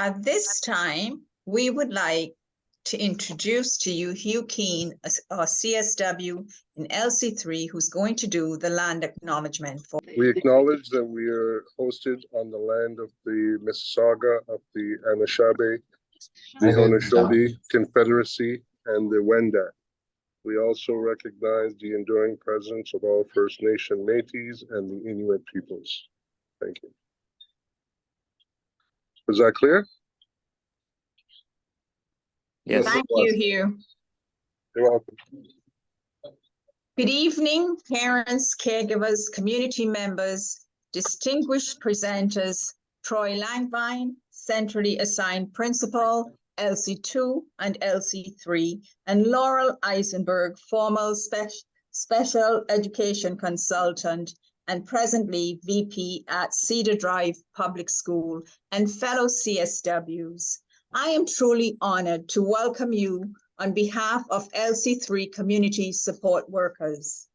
At this time, we would like to introduce to you Hugh Keane, our CSW in LC3, who's going to do the land acknowledgement for. We acknowledge that we are hosted on the land of the Mississauga, of the Anishinaabe, the Haudenosaunee Confederacy, and the Wendat. We also recognize the enduring presence of all First Nation Métis and the Inuit peoples. Thank you. Is that clear? Yes. Thank you, Hugh. You're welcome. Good evening, parents, caregivers, community members, distinguished presenters, Troy Langvine, centrally assigned principal, LC2 and LC3, and Laurel Eisenberg, formal special education consultant and presently VP at Cedar Drive Public School, and fellow CSWs. I am truly honored to welcome you on behalf of LC3 community support workers.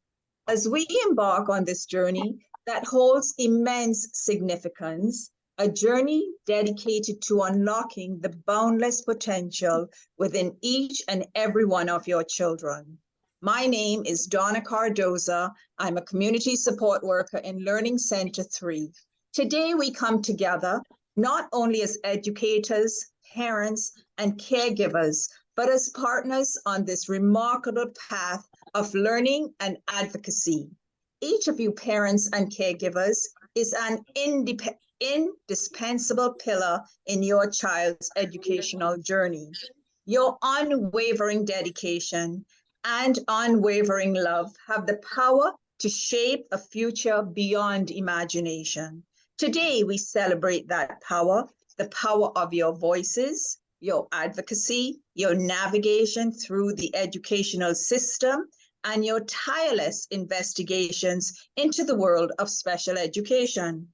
As we embark on this journey that holds immense significance, a journey dedicated to unlocking the boundless potential within each and every one of your children. My name is Donna Cardoza. I'm a community support worker in Learning Center 3. Today we come together not only as educators, parents, and caregivers, but as partners on this remarkable path of learning and advocacy. Each of you parents and caregivers is an indispensable pillar in your child's educational journey. Your unwavering dedication and unwavering love have the power to shape a future beyond imagination. Today, we celebrate that power, the power of your voices, your advocacy, your navigation through the educational system, and your tireless investigations into the world of special education.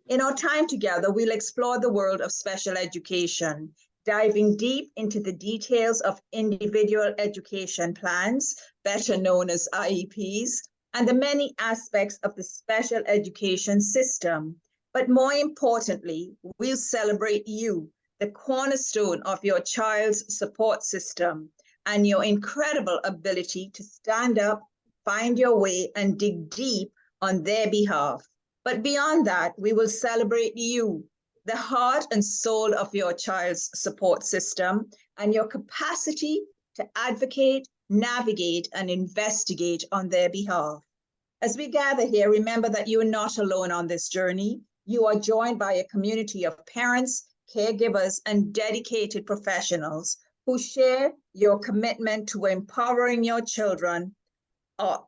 In our time together, we'll explore the world of special education, diving deep into the details of individual education plans, better known as IEPs, and the many aspects of the special education system. But more importantly, we'll celebrate you, the cornerstone of your child's support system, and your incredible ability to stand up, find your way, and dig deep on their behalf. But beyond that, we will celebrate you, the heart and soul of your child's support system, and your capacity to advocate, navigate, and investigate on their behalf. As we gather here, remember that you are not alone on this journey. You are joined by a community of parents, caregivers, and dedicated professionals who share your commitment to empowering your children. Our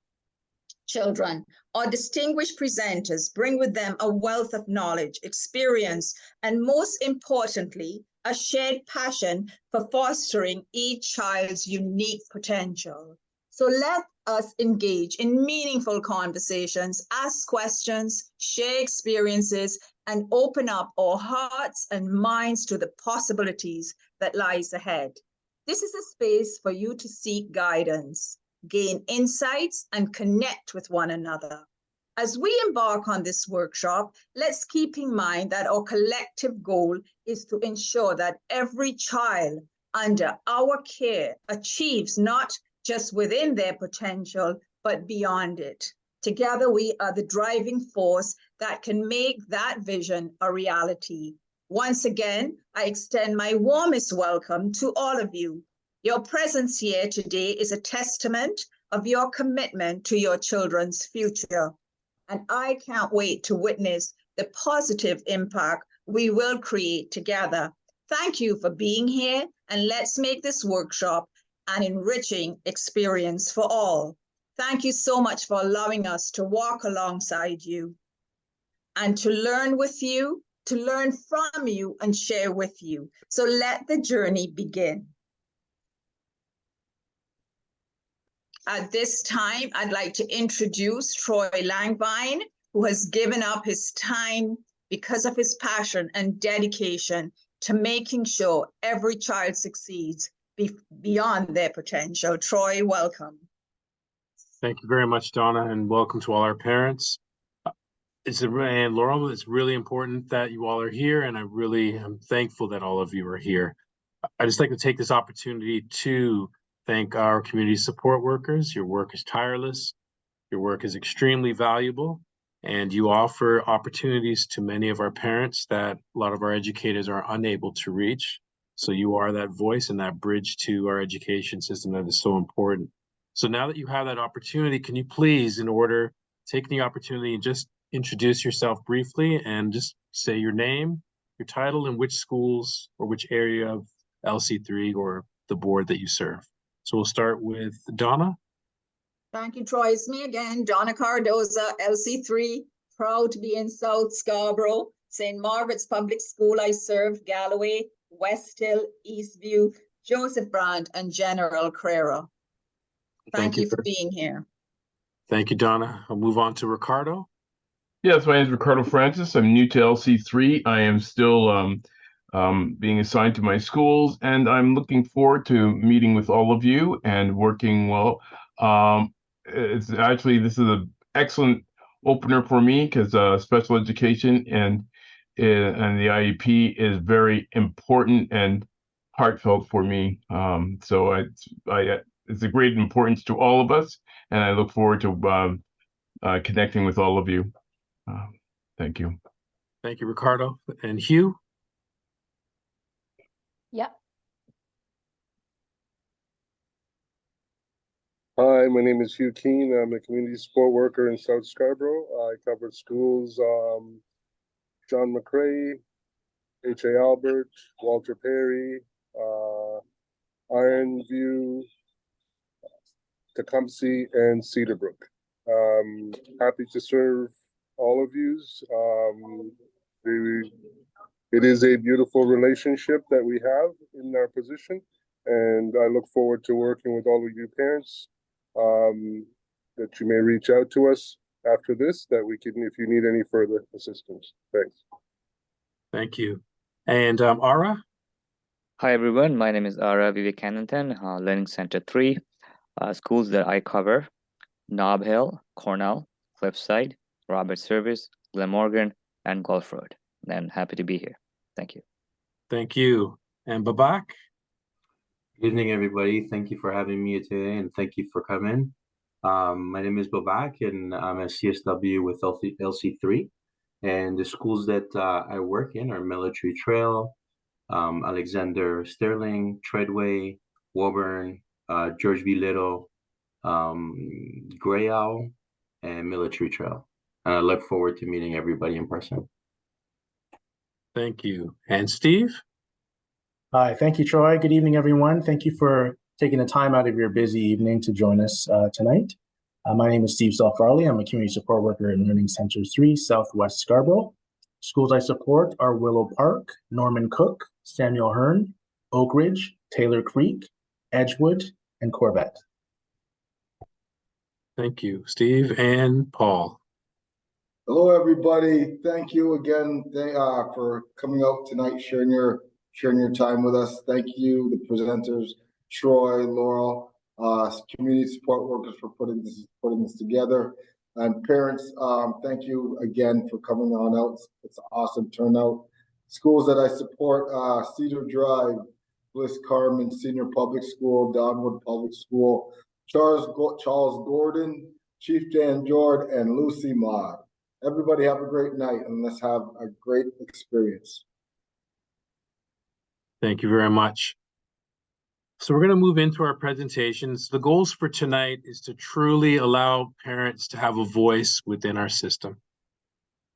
distinguished presenters bring with them a wealth of knowledge, experience, and most importantly, a shared passion for fostering each child's unique potential. So let us engage in meaningful conversations, ask questions, share experiences, and open up our hearts and minds to the possibilities that lies ahead. This is a space for you to seek guidance, gain insights, and connect with one another. As we embark on this workshop, let's keep in mind that our collective goal is to ensure that every child under our care achieves not just within their potential, but beyond it. Together, we are the driving force that can make that vision a reality. Once again, I extend my warmest welcome to all of you. Your presence here today is a testament of your commitment to your children's future. And I can't wait to witness the positive impact we will create together. Thank you for being here, and let's make this workshop an enriching experience for all. Thank you so much for allowing us to walk alongside you and to learn with you, to learn from you and share with you. So let the journey begin. At this time, I'd like to introduce Troy Langvine, who has given up his time because of his passion and dedication to making sure every child succeeds beyond their potential. Troy, welcome. Thank you very much, Donna, and welcome to all our parents. And Laurel, it's really important that you all are here, and I really am thankful that all of you are here. I just like to take this opportunity to thank our community support workers. Your work is tireless. Your work is extremely valuable, and you offer opportunities to many of our parents that a lot of our educators are unable to reach. So you are that voice and that bridge to our education system that is so important. So now that you have that opportunity, can you please, in order, take the opportunity and just introduce yourself briefly and just say your name, your title, and which schools or which area of LC3 or the board that you serve. So we'll start with Donna. Thank you, Troy. It's me again, Donna Cardoza, LC3, proud to be in South Scarborough, St. Margaret's Public School. I serve Galloway, West Hill, Eastview, Joseph Brand, and General Crera. Thank you for being here. Thank you, Donna. I'll move on to Ricardo. Yes, my name is Ricardo Francis. I'm new to LC3. I am still being assigned to my schools, and I'm looking forward to meeting with all of you and working well. This is an excellent opener for me because special education and the IEP is very important and heartfelt for me. So it's a great importance to all of us, and I look forward to connecting with all of you. Thank you. Thank you, Ricardo. And Hugh? Yeah. Hi, my name is Hugh Keane. I'm a community support worker in South Scarborough. I cover schools, John McCrae, H.A. Albert, Walter Perry, Ironview, Tecumseh, and Cedarbrook. Happy to serve all of yous. It is a beautiful relationship that we have in our position, and I look forward to working with all of you parents. That you may reach out to us after this, that we can, if you need any further assistance. Thanks. Thank you. And Ara? Hi, everyone. My name is Ara Vivekanandan, Learning Center 3. Schools that I cover: Nob Hill, Cornell, Cliffside, Robert Service, Glenmorgan, and Gulf Road. And happy to be here. Thank you. Thank you. And Babak? Good evening, everybody. Thank you for having me today, and thank you for coming. My name is Babak, and I'm a CSW with LC3. And the schools that I work in are Military Trail, Alexander Sterling, Treadway, Woburn, George B. Little, Grey Owl, and Military Trail. And I look forward to meeting everybody in person. Thank you. And Steve? Hi, thank you, Troy. Good evening, everyone. Thank you for taking the time out of your busy evening to join us tonight. My name is Steve Self-Farley. I'm a community support worker in Learning Center 3, Southwest Scarborough. Schools I support are Willow Park, Norman Cook, Samuel Hearn, Oak Ridge, Taylor Creek, Edgewood, and Corvette. Thank you, Steve. And Paul? Hello, everybody. Thank you again for coming out tonight, sharing your time with us. Thank you, the presenters, Troy, Laurel, community support workers for putting this together, and parents. Thank you again for coming on out. It's an awesome turnout. Schools that I support: Cedar Drive, Bliss Carmen Senior Public School, Donwood Public School, Charles Gordon, Chief Dan Jord, and Lucy Maud. Everybody have a great night, and let's have a great experience. Thank you very much. So we're going to move into our presentations. The goals for tonight is to truly allow parents to have a voice within our system.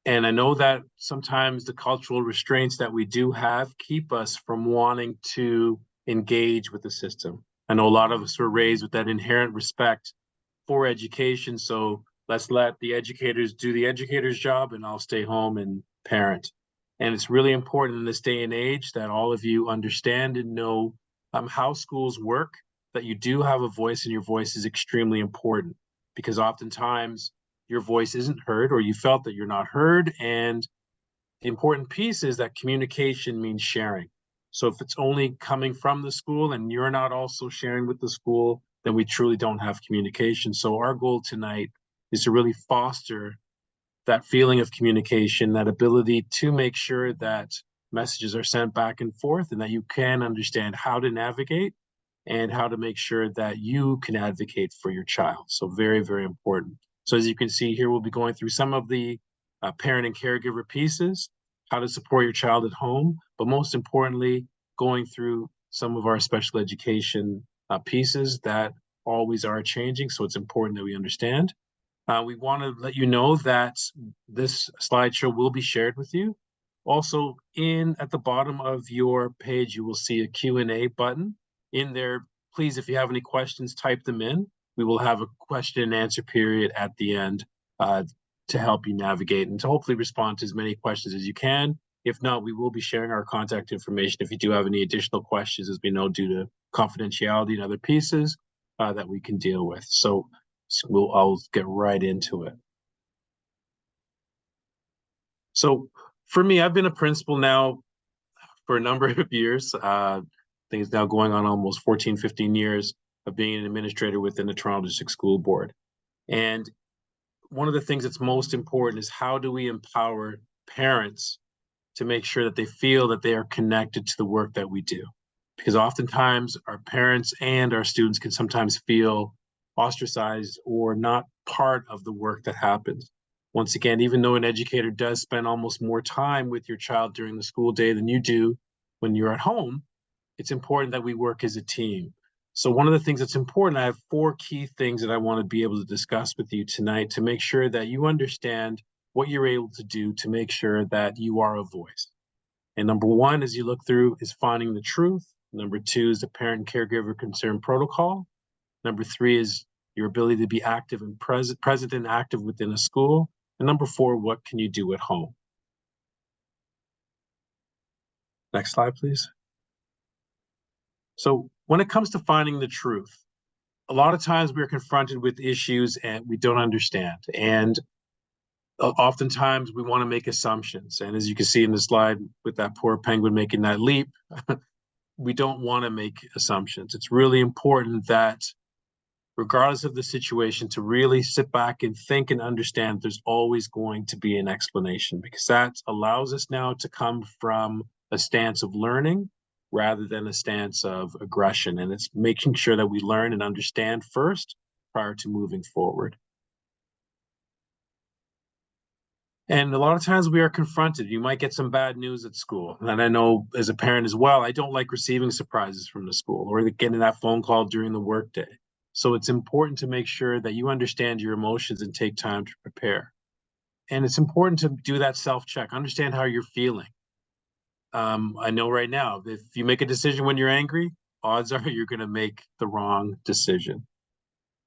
And I know that sometimes the cultural restraints that we do have keep us from wanting to engage with the system. I know a lot of us were raised with that inherent respect for education, so let's let the educators do the educator's job and I'll stay home and parent. And it's really important in this day and age that all of you understand and know how schools work, that you do have a voice, and your voice is extremely important, because oftentimes your voice isn't heard, or you felt that you're not heard. And the important piece is that communication means sharing. So if it's only coming from the school and you're not also sharing with the school, then we truly don't have communication. So our goal tonight is to really foster that feeling of communication, that ability to make sure that messages are sent back and forth and that you can understand how to navigate and how to make sure that you can advocate for your child. So very, very important. So as you can see here, we'll be going through some of the parent and caregiver pieces, how to support your child at home, but most importantly, going through some of our special education pieces that always are changing. So it's important that we understand. We want to let you know that this slideshow will be shared with you. Also, at the bottom of your page, you will see a Q&A button. In there, please, if you have any questions, type them in. We will have a question and answer period at the end to help you navigate and to hopefully respond to as many questions as you can. If not, we will be sharing our contact information if you do have any additional questions, as we know, due to confidentiality and other pieces that we can deal with. So I'll get right into it. So for me, I've been a principal now for a number of years. I think it's now going on almost 14, 15 years of being an administrator within the Toronto District School Board. And one of the things that's most important is how do we empower parents to make sure that they feel that they are connected to the work that we do? Because oftentimes our parents and our students can sometimes feel ostracized or not part of the work that happens. Once again, even though an educator does spend almost more time with your child during the school day than you do when you're at home, it's important that we work as a team. So one of the things that's important, I have 4 key things that I want to be able to discuss with you tonight to make sure that you understand what you're able to do to make sure that you are a voice. And number 1, as you look through, is finding the truth. Number 2 is the parent and caregiver concern protocol. Number 3 is your ability to be active and present and active within a school. And number 4, what can you do at home? Next slide, please. So when it comes to finding the truth, a lot of times we're confronted with issues and we don't understand. And oftentimes we want to make assumptions. And as you can see in the slide with that poor penguin making that leap, we don't want to make assumptions. It's really important that regardless of the situation, to really sit back and think and understand there's always going to be an explanation, because that allows us now to come from a stance of learning rather than a stance of aggression. And it's making sure that we learn and understand first prior to moving forward. And a lot of times we are confronted. You might get some bad news at school. And I know as a parent as well, I don't like receiving surprises from the school or getting that phone call during the workday. So it's important to make sure that you understand your emotions and take time to prepare. And it's important to do that self-check, understand how you're feeling. I know right now, if you make a decision when you're angry, odds are you're going to make the wrong decision.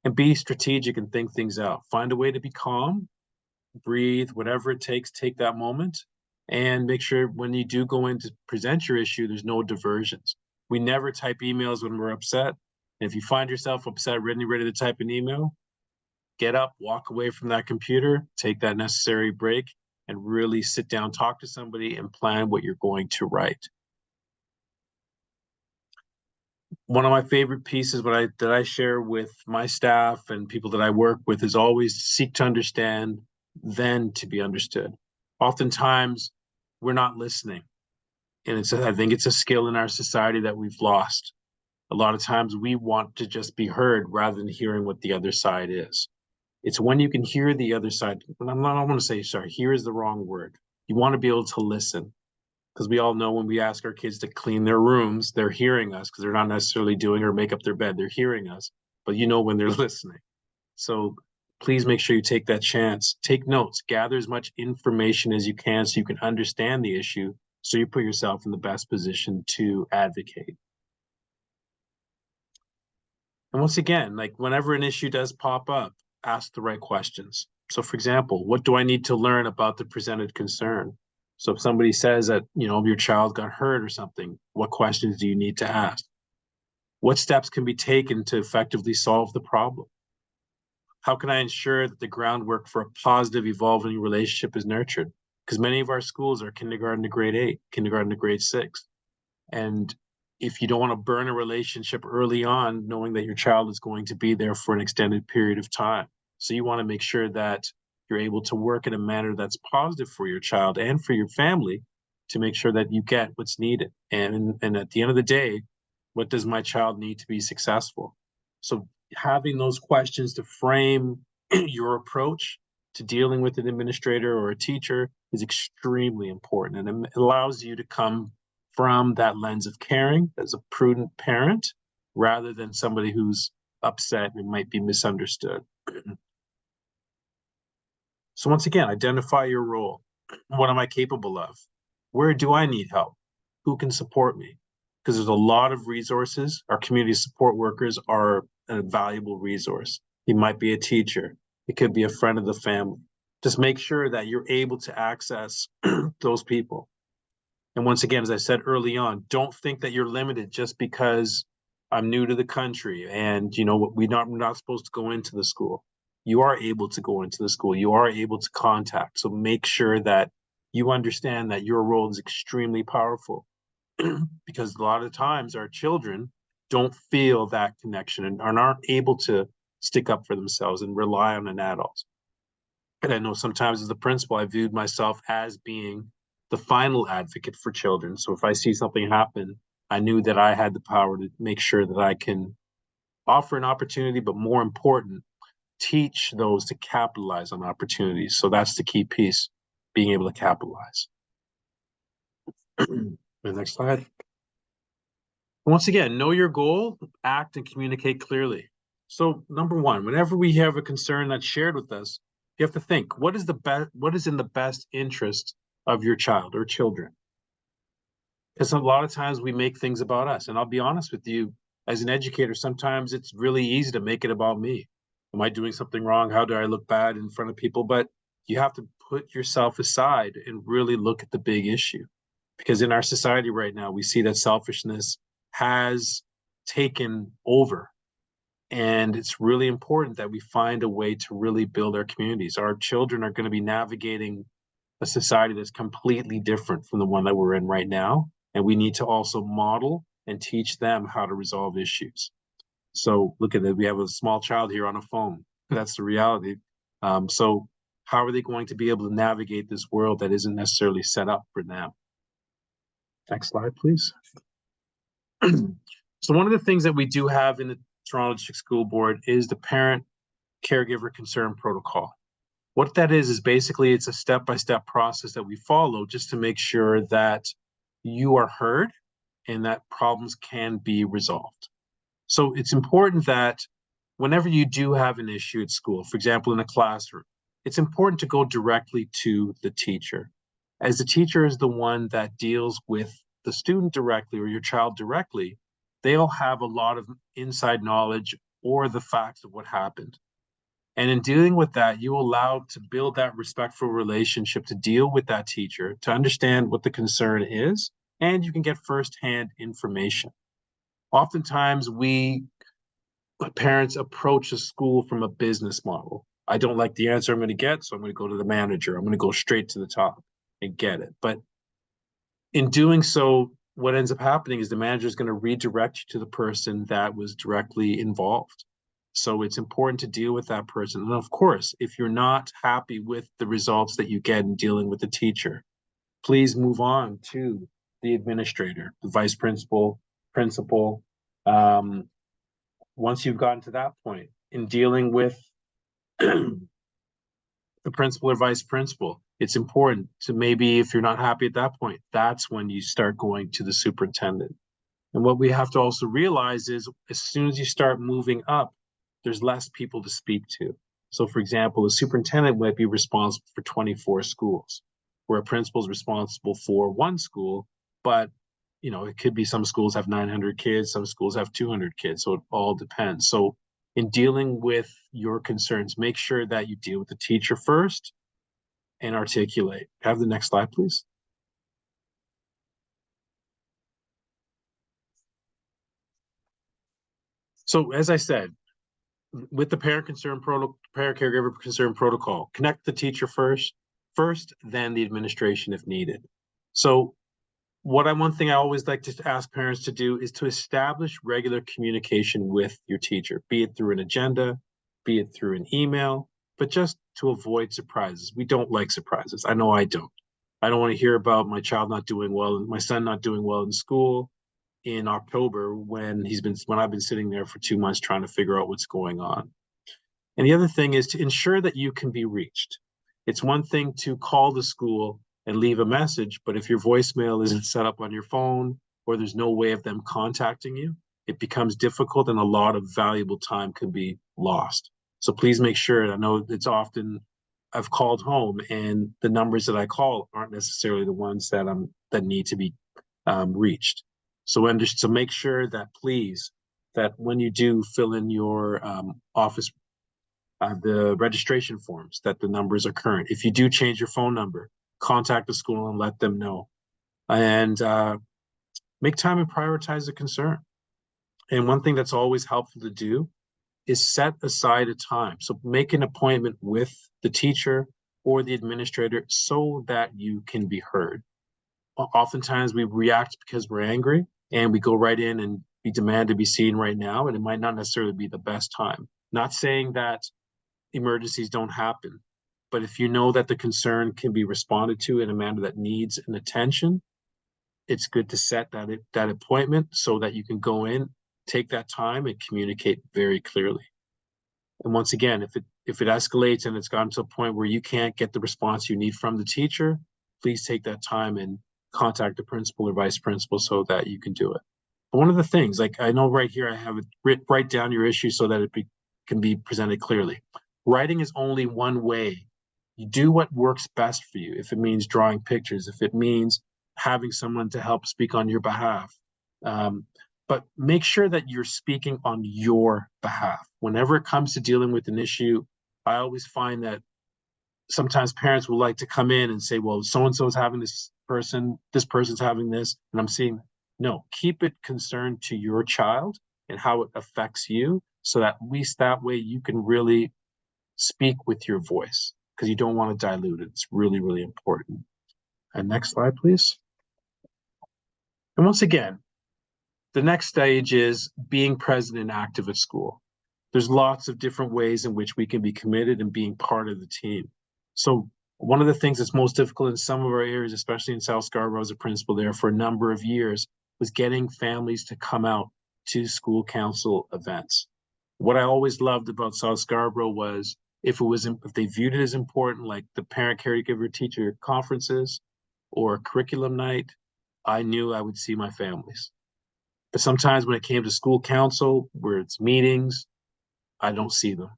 And be strategic and think things out. Find a way to be calm, breathe, whatever it takes, take that moment, and make sure when you do go in to present your issue, there's no diversions. We never type emails when we're upset. And if you find yourself upset, ready to type an email, get up, walk away from that computer, take that necessary break, and really sit down, talk to somebody, and plan what you're going to write. One of my favorite pieces that I share with my staff and people that I work with is always seek to understand, then to be understood. Oftentimes, we're not listening. And I think it's a skill in our society that we've lost. A lot of times we want to just be heard rather than hearing what the other side is. It's when you can hear the other side. I don't want to say, sorry, hear is the wrong word. You want to be able to listen, because we all know when we ask our kids to clean their rooms, they're hearing us because they're not necessarily doing or make up their bed. They're hearing us, but you know when they're listening. So please make sure you take that chance. Take notes, gather as much information as you can so you can understand the issue, so you put yourself in the best position to advocate. And once again, like whenever an issue does pop up, ask the right questions. So for example, what do I need to learn about the presented concern? So if somebody says that, your child got hurt or something, what questions do you need to ask? What steps can be taken to effectively solve the problem? How can I ensure that the groundwork for a positive, evolving relationship is nurtured? Because many of our schools are kindergarten to grade 8, kindergarten to grade 6. And if you don't want to burn a relationship early on, knowing that your child is going to be there for an extended period of time. So you want to make sure that you're able to work in a manner that's positive for your child and for your family to make sure that you get what's needed. And at the end of the day, what does my child need to be successful? So having those questions to frame your approach to dealing with an administrator or a teacher is extremely important. And it allows you to come from that lens of caring as a prudent parent rather than somebody who's upset and might be misunderstood. So once again, identify your role. What am I capable of? Where do I need help? Who can support me? Because there's a lot of resources. Our community support workers are a valuable resource. You might be a teacher. It could be a friend of the family. Just make sure that you're able to access those people. And once again, as I said early on, don't think that you're limited just because I'm new to the country and we're not supposed to go into the school. You are able to go into the school. You are able to contact. So make sure that you understand that your role is extremely powerful because a lot of times our children don't feel that connection and aren't able to stick up for themselves and rely on an adult. And I know sometimes as the principal, I viewed myself as being the final advocate for children. So if I see something happen, I knew that I had the power to make sure that I can offer an opportunity, but more important, teach those to capitalize on opportunities. So that's the key piece, being able to capitalize. The next slide. Once again, know your goal, act and communicate clearly. So number one, whenever we have a concern that's shared with us, you have to think, what is in the best interest of your child or children? Because a lot of times we make things about us. And I'll be honest with you, as an educator, sometimes it's really easy to make it about me. Am I doing something wrong? How do I look bad in front of people? But you have to put yourself aside and really look at the big issue. Because in our society right now, we see that selfishness has taken over. And it's really important that we find a way to really build our communities. Our children are going to be navigating a society that's completely different from the one that we're in right now. And we need to also model and teach them how to resolve issues. So look at it, we have a small child here on a phone. That's the reality. So how are they going to be able to navigate this world that isn't necessarily set up for them? Next slide, please. So one of the things that we do have in the Toronto District School Board is the Parent Caregiver Concern Protocol. What that is basically it's a step-by-step process that we follow just to make sure that you are heard and that problems can be resolved. So it's important that whenever you do have an issue at school, for example, in a classroom, it's important to go directly to the teacher, as the teacher is the one that deals with the student directly or your child directly. They'll have a lot of inside knowledge or the facts of what happened. And in dealing with that, you allow to build that respectful relationship to deal with that teacher, to understand what the concern is, and you can get firsthand information. Oftentimes, parents approach a school from a business model. I don't like the answer I'm going to get, so I'm going to go to the manager. I'm going to go straight to the top and get it. But in doing so, what ends up happening is the manager is going to redirect you to the person that was directly involved. So it's important to deal with that person. And of course, if you're not happy with the results that you get in dealing with the teacher, please move on to the administrator, the vice principal, principal. Once you've gotten to that point in dealing with the principal or vice principal, it's important to maybe, if you're not happy at that point, that's when you start going to the superintendent. And what we have to also realize is as soon as you start moving up, there's less people to speak to. So for example, the superintendent might be responsible for 24 schools, where a principal is responsible for one school, but it could be some schools have 900 kids, some schools have 200 kids. So it all depends. So in dealing with your concerns, make sure that you deal with the teacher first and articulate. Have the next slide, please. So as I said, with the parent caregiver concern protocol, connect the teacher first, then the administration if needed. So one thing I always like to ask parents to do is to establish regular communication with your teacher, be it through an agenda, be it through an email, but just to avoid surprises. We don't like surprises. I know I don't. I don't want to hear about my child not doing well and my son not doing well in school in October when I've been sitting there for 2 months trying to figure out what's going on. And the other thing is to ensure that you can be reached. It's one thing to call the school and leave a message, but if your voicemail isn't set up on your phone or there's no way of them contacting you, it becomes difficult and a lot of valuable time can be lost. So please make sure, I know it's often I've called home and the numbers that I call aren't necessarily the ones that need to be reached. So make sure that please, that when you do fill in your office, the registration forms, that the numbers are current. If you do change your phone number, contact the school and let them know. And make time and prioritize the concern. And one thing that's always helpful to do is set aside a time. So make an appointment with the teacher or the administrator so that you can be heard. Oftentimes we react because we're angry and we go right in and we demand to be seen right now, and it might not necessarily be the best time. Not saying that emergencies don't happen, but if you know that the concern can be responded to in a manner that needs an attention, it's good to set that appointment so that you can go in, take that time and communicate very clearly. And once again, if it escalates and it's gotten to a point where you can't get the response you need from the teacher, please take that time and contact the principal or vice principal so that you can do it. But one of the things, like I know right here, I have it write down your issue so that it can be presented clearly. Writing is only one way. You do what works best for you. If it means drawing pictures, if it means having someone to help speak on your behalf, but make sure that you're speaking on your behalf. Whenever it comes to dealing with an issue, I always find that sometimes parents will like to come in and say, well, so-and-so is having this person's having this, and I'm seeing, no, keep it concerned to your child and how it affects you, so that at least that way you can really speak with your voice, because you don't want to dilute it. It's really, really important. And next slide, please. And once again, the next stage is being present and active at school. There's lots of different ways in which we can be committed and being part of the team. So one of the things that's most difficult in some of our areas, especially in South Scarborough as a principal there for a number of years, was getting families to come out to school council events. What I always loved about South Scarborough was if they viewed it as important, like the parent caregiver teacher conferences or curriculum night, I knew I would see my families. But sometimes when it came to school council, where it's meetings, I don't see them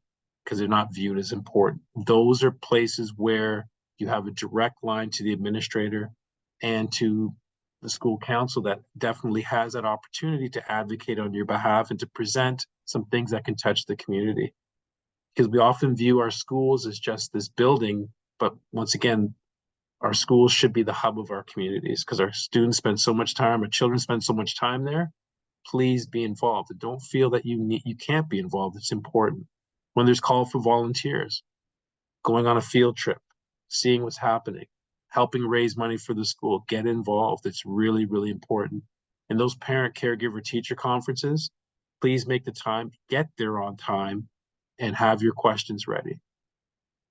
because they're not viewed as important. Those are places where you have a direct line to the administrator and to the school council that definitely has that opportunity to advocate on your behalf and to present some things that can touch the community. Because we often view our schools as just this building, but once again, our schools should be the hub of our communities because our students spend so much time, our children spend so much time there. Please be involved. And don't feel that you can't be involved. It's important. When there's call for volunteers, going on a field trip, seeing what's happening, helping raise money for the school, get involved. It's really, really important. And those parent caregiver teacher conferences, please make the time, get there on time, and have your questions ready.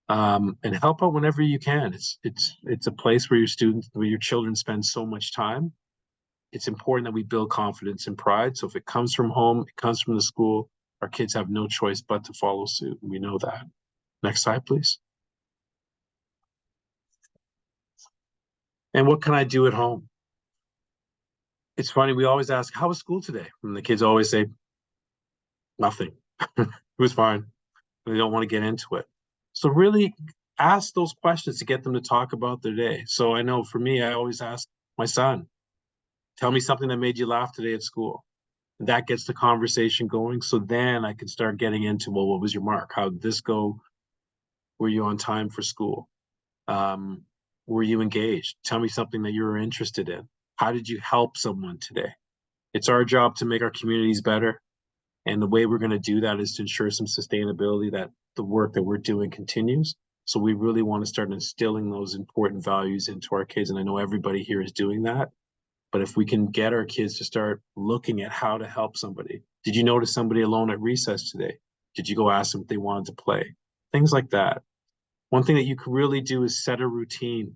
And help out whenever you can. It's a place where your children spend so much time. It's important that we build confidence and pride. So if it comes from home, it comes from the school, our kids have no choice but to follow suit. We know that. Next slide, please. And what can I do at home? It's funny, we always ask, how was school today? And the kids always say, nothing. It was fine. They don't want to get into it. So really ask those questions to get them to talk about their day. So I know for me, I always ask my son, tell me something that made you laugh today at school. That gets the conversation going. So then I can start getting into, well, what was your mark? How did this go? Were you on time for school? Were you engaged? Tell me something that you were interested in. How did you help someone today? It's our job to make our communities better. And the way we're going to do that is to ensure some sustainability, that the work that we're doing continues. So we really want to start instilling those important values into our kids. And I know everybody here is doing that. But if we can get our kids to start looking at how to help somebody. Did you notice somebody alone at recess today? Did you go ask them if they wanted to play? things like that. One thing that you can really do is set a routine.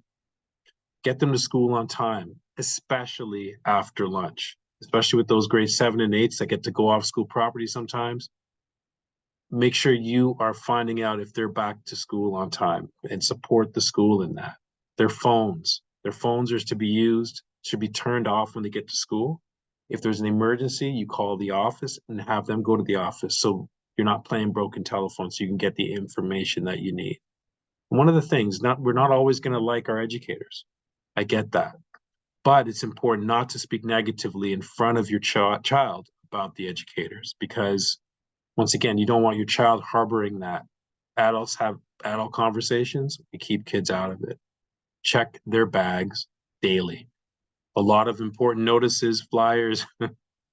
Get them to school on time, especially after lunch, especially with those grade 7 and 8s that get to go off school property sometimes. Make sure you are finding out if they're back to school on time and support the school in that. Their phones are to be used, should be turned off when they get to school. If there's an emergency, you call the office and have them go to the office. So you're not playing broken telephone, so you can get the information that you need. One of the things, we're not always going to like our educators. I get that. But it's important not to speak negatively in front of your child about the educators, because once again, you don't want your child harboring that. Adults have adult conversations. We keep kids out of it. Check their bags daily. A lot of important notices, flyers,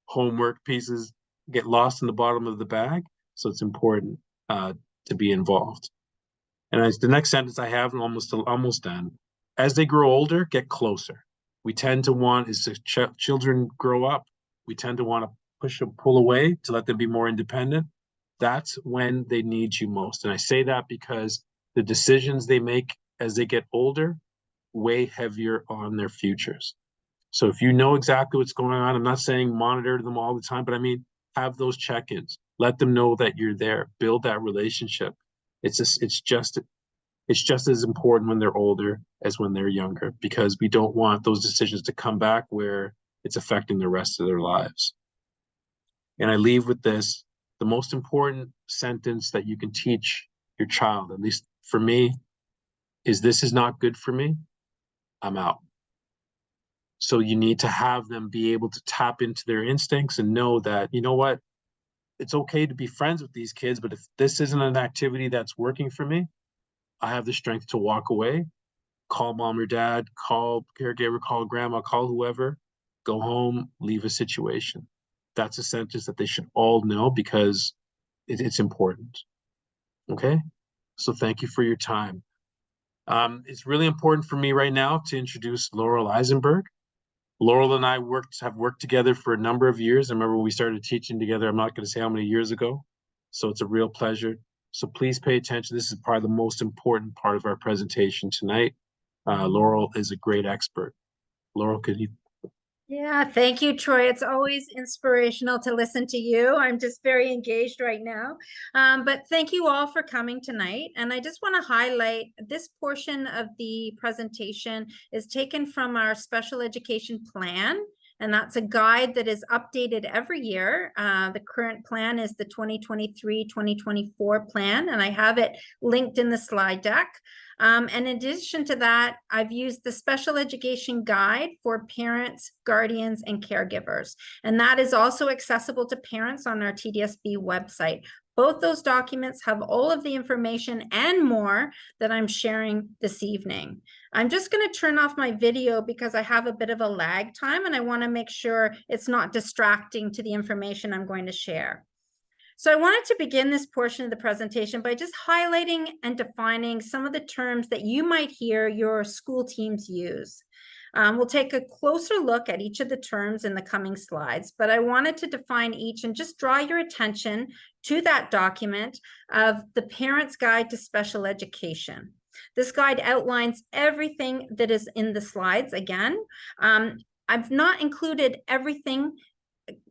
homework pieces get lost in the bottom of the bag. So it's important to be involved. And as the next sentence I have, almost done. As they grow older, get closer. We tend to want, as children grow up, we tend to want to push or pull away to let them be more independent. That's when they need you most. And I say that because the decisions they make as they get older weigh heavier on their futures. So if you know exactly what's going on, I'm not saying monitor them all the time, but I mean, have those check-ins. Let them know that you're there. Build that relationship. It's just as important when they're older as when they're younger, because we don't want those decisions to come back where it's affecting the rest of their lives. And I leave with this: the most important sentence that you can teach your child, at least for me, is "This is not good for me. I'm out." So you need to have them be able to tap into their instincts and know that, you know what, it's okay to be friends with these kids, but if this isn't an activity that's working for me, I have the strength to walk away, call mom or dad, call caregiver, call grandma, call whoever, go home, leave a situation. That's a sentence that they should all know, because it's important. Okay? So thank you for your time. It's really important for me right now to introduce Laurel Eisenberg. Laurel and I have worked together for a number of years. I remember when we started teaching together, I'm not going to say how many years ago. So it's a real pleasure. So please pay attention. This is probably the most important part of our presentation tonight. Laurel is a great expert. Laurel, could you? Yeah, thank you, Troy. It's always inspirational to listen to you. I'm just very engaged right now. But thank you all for coming tonight. And I just want to highlight this portion of the presentation is taken from our special education plan. And that's a guide that is updated every year. The current plan is the 2023-2024 plan, and I have it linked in the slide deck. And in addition to that, I've used the special education guide for parents, guardians, and caregivers. And that is also accessible to parents on our TDSB website. Both those documents have all of the information and more that I'm sharing this evening. I'm just going to turn off my video because I have a bit of a lag time and I want to make sure it's not distracting to the information I'm going to share. So I wanted to begin this portion of the presentation by just highlighting and defining some of the terms that you might hear your school teams use. We'll take a closer look at each of the terms in the coming slides, but I wanted to define each and just draw your attention to that document of the Parent's Guide to Special Education. This guide outlines everything that is in the slides again. I've not included everything.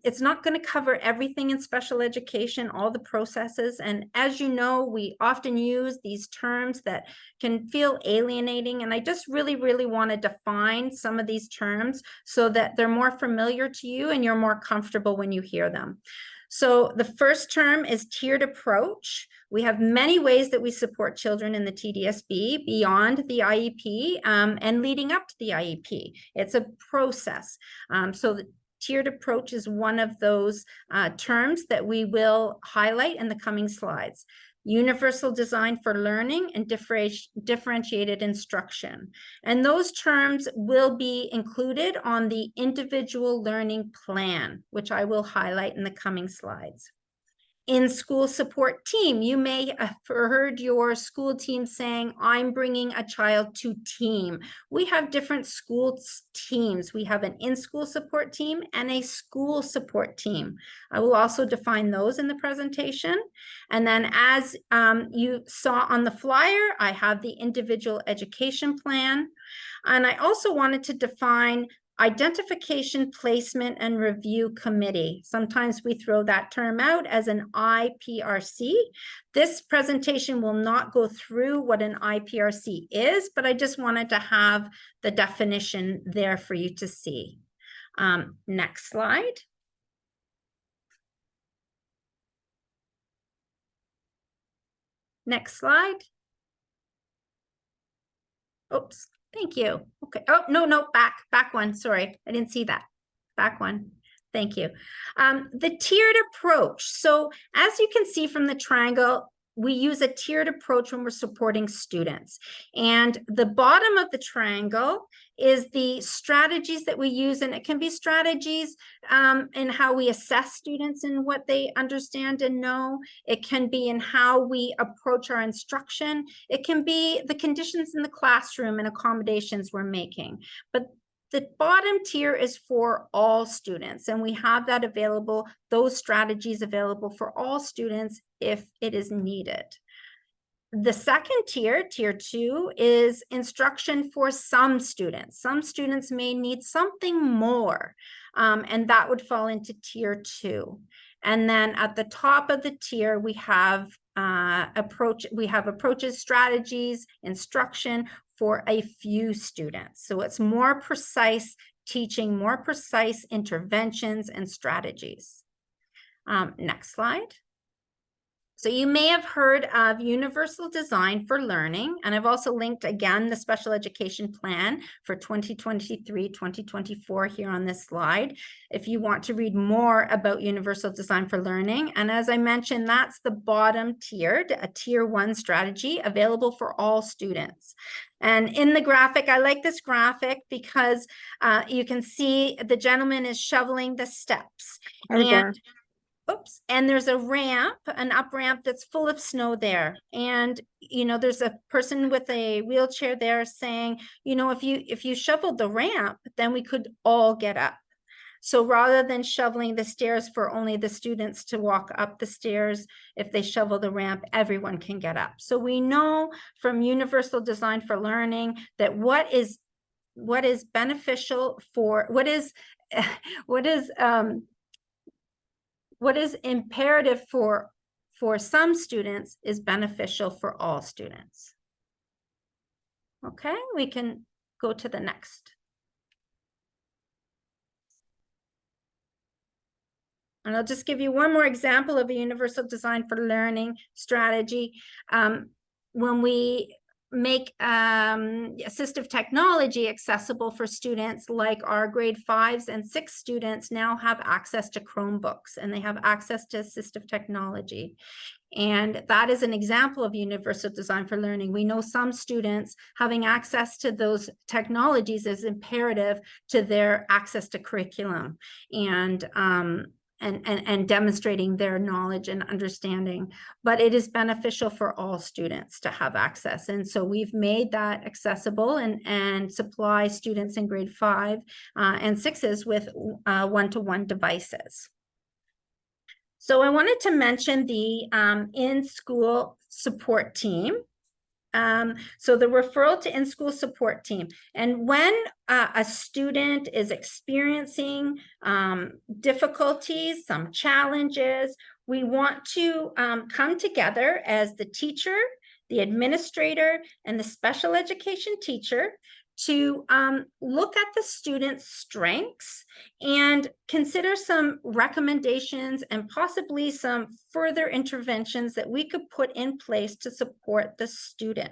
It's not going to cover everything in special education, all the processes. And as you know, we often use these terms that can feel alienating. And I just really want to define some of these terms so that they're more familiar to you and you're more comfortable when you hear them. So the first term is tiered approach. We have many ways that we support children in the TDSB beyond the IEP and leading up to the IEP. It's a process. So the tiered approach is one of those terms that we will highlight in the coming slides. Universal design for learning and differentiated instruction. And those terms will be included on the individual learning plan, which I will highlight in the coming slides. In-school support team. You may have heard your school team saying, I'm bringing a child to team. We have different school teams. We have an in-school support team and a school support team. I will also define those in the presentation. And then as you saw on the flyer, I have the individual education plan. And I also wanted to define Identification, Placement, and Review Committee. Sometimes we throw that term out as an IPRC. This presentation will not go through what an IPRC is, but I just wanted to have the definition there for you to see. Next slide. Next slide. Oops. Thank you. Okay. Oh, no, back one. Sorry, I didn't see that. Back one. Thank you. The tiered approach. So as you can see from the triangle, we use a tiered approach when we're supporting students. And the bottom of the triangle is the strategies that we use, and it can be strategies in how we assess students and what they understand and know. It can be in how we approach our instruction. It can be the conditions in the classroom and accommodations we're making. But the bottom tier is for all students, and we have that available, those strategies available for all students if it is needed. The second tier, tier 2, is instruction for some students. Some students may need something more, and that would fall into tier 2. And then at the top of the tier, we have approaches, strategies, instruction for a few students. So it's more precise teaching, more precise interventions and strategies. Next slide. So you may have heard of Universal Design for Learning, and I've also linked again the Special Education Plan for 2023-2024 here on this slide if you want to read more about Universal Design for Learning. And as I mentioned, that's the bottom tier, a tier 1 strategy available for all students. And in the graphic, I like this graphic because you can see the gentleman is shoveling the steps. Oops, and there's a ramp, an up ramp that's full of snow there. And, you know, there's a person with a wheelchair there saying, you know, if you shoveled the ramp, then we could all get up. So rather than shoveling the stairs for only the students to walk up the stairs, if they shovel the ramp, everyone can get up. So we know from Universal Design for Learning that what is beneficial for, what is imperative for some students is beneficial for all students. Okay, we can go to the next. And I'll just give you one more example of a Universal Design for Learning strategy. When we make assistive technology accessible for students, like our grade 5s and 6 students now have access to Chromebooks, and they have access to assistive technology. And that is an example of Universal Design for Learning. We know some students having access to those technologies is imperative to their access to curriculum and demonstrating their knowledge and understanding, but it is beneficial for all students to have access. And so we've made that accessible and supply students in grade 5 and 6s with one-to-one devices. So I wanted to mention the in-school support team. So the referral to in-school support team. And when a student is experiencing difficulties, some challenges, we want to come together as the teacher, the administrator, and the special education teacher to look at the student's strengths and consider some recommendations and possibly some further interventions that we could put in place to support the student.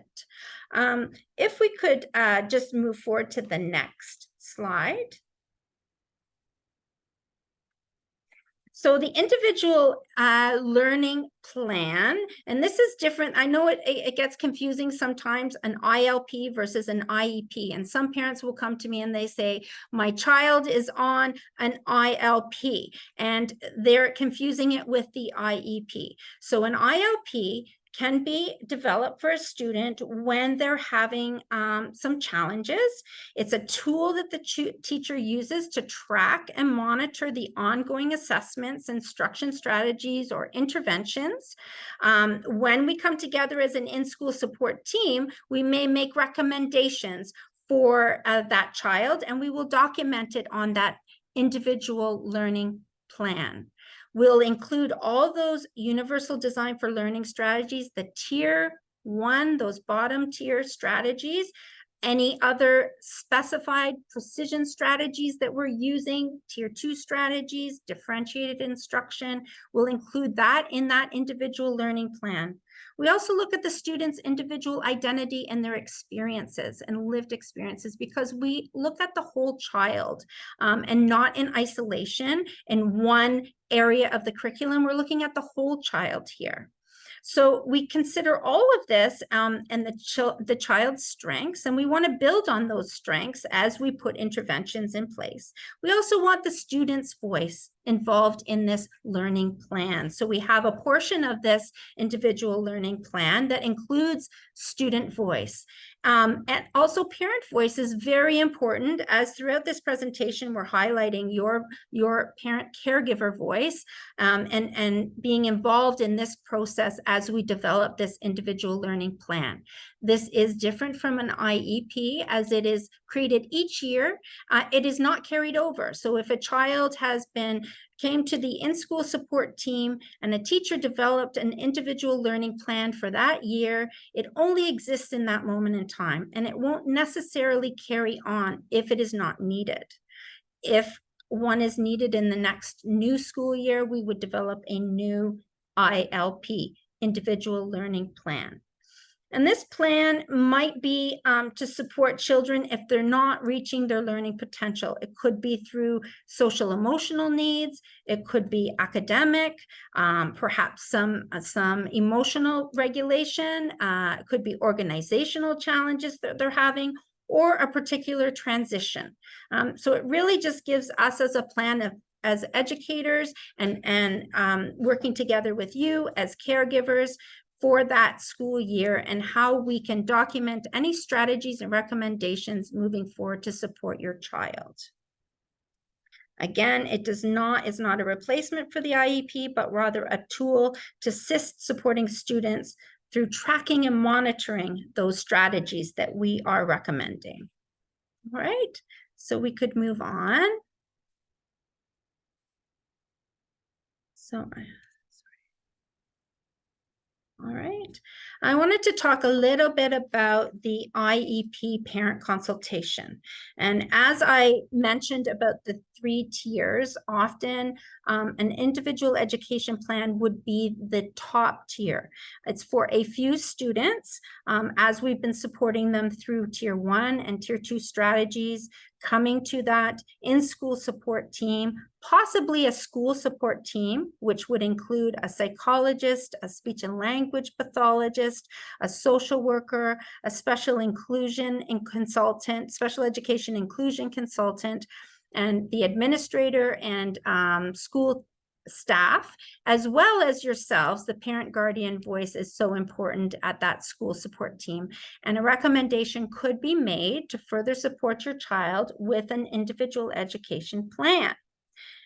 If we could just move forward to the next slide. So the individual learning plan, and this is different. I know it gets confusing sometimes, an ILP versus an IEP. And some parents will come to me and they say, my child is on an ILP, and they're confusing it with the IEP. So an ILP can be developed for a student when they're having some challenges. It's a tool that the teacher uses to track and monitor the ongoing assessments, instruction strategies, or interventions. When we come together as an in-school support team, we may make recommendations for that child, and we will document it on that individual learning plan. We'll include all those universal design for learning strategies, the tier 1, those bottom tier strategies, any other specified precision strategies that we're using, tier 2 strategies, differentiated instruction, we'll include that in that individual learning plan. We also look at the student's individual identity and their experiences and lived experiences, because we look at the whole child and not in isolation in one area of the curriculum. We're looking at the whole child here. So we consider all of this and the child's strengths, and we want to build on those strengths as we put interventions in place. We also want the student's voice involved in this learning plan. So we have a portion of this individual learning plan that includes student voice. And also parent voice is very important, as throughout this presentation, we're highlighting your parent caregiver voice and being involved in this process as we develop this individual learning plan. This is different from an IEP, as it is created each year. It is not carried over. So if a child came to the in-school support team and a teacher developed an individual learning plan for that year, it only exists in that moment in time, and it won't necessarily carry on if it is not needed. If one is needed in the next new school year, we would develop a new ILP, individual learning plan. And this plan might be to support children if they're not reaching their learning potential. It could be through social emotional needs. It could be academic, perhaps some emotional regulation. It could be organizational challenges that they're having, or a particular transition. So it really just gives us as a plan as educators and working together with you as caregivers for that school year, and how we can document any strategies and recommendations moving forward to support your child. Again, it's not a replacement for the IEP, but rather a tool to assist supporting students through tracking and monitoring those strategies that we are recommending. All right, so we could move on. All right, I wanted to talk a little bit about the IEP parent consultation. And as I mentioned about the 3 tiers, often an individual education plan would be the top tier. It's for a few students, as we've been supporting them through tier 1 and tier 2 strategies, coming to that in-school support team, possibly a school support team, which would include a psychologist, a speech and language pathologist, a social worker, a special education inclusion consultant, and the administrator and school staff, as well as yourselves. The parent guardian voice is so important at that school support team. And a recommendation could be made to further support your child with an individual education plan.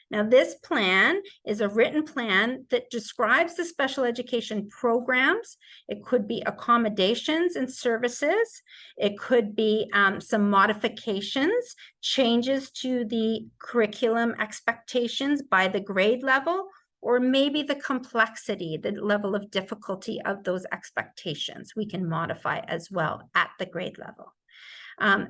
Now, this plan is a written plan that describes the special education programs. It could be accommodations and services. It could be some modifications, changes to the curriculum expectations by the grade level, or maybe the complexity, the level of difficulty of those expectations. We can modify as well at the grade level.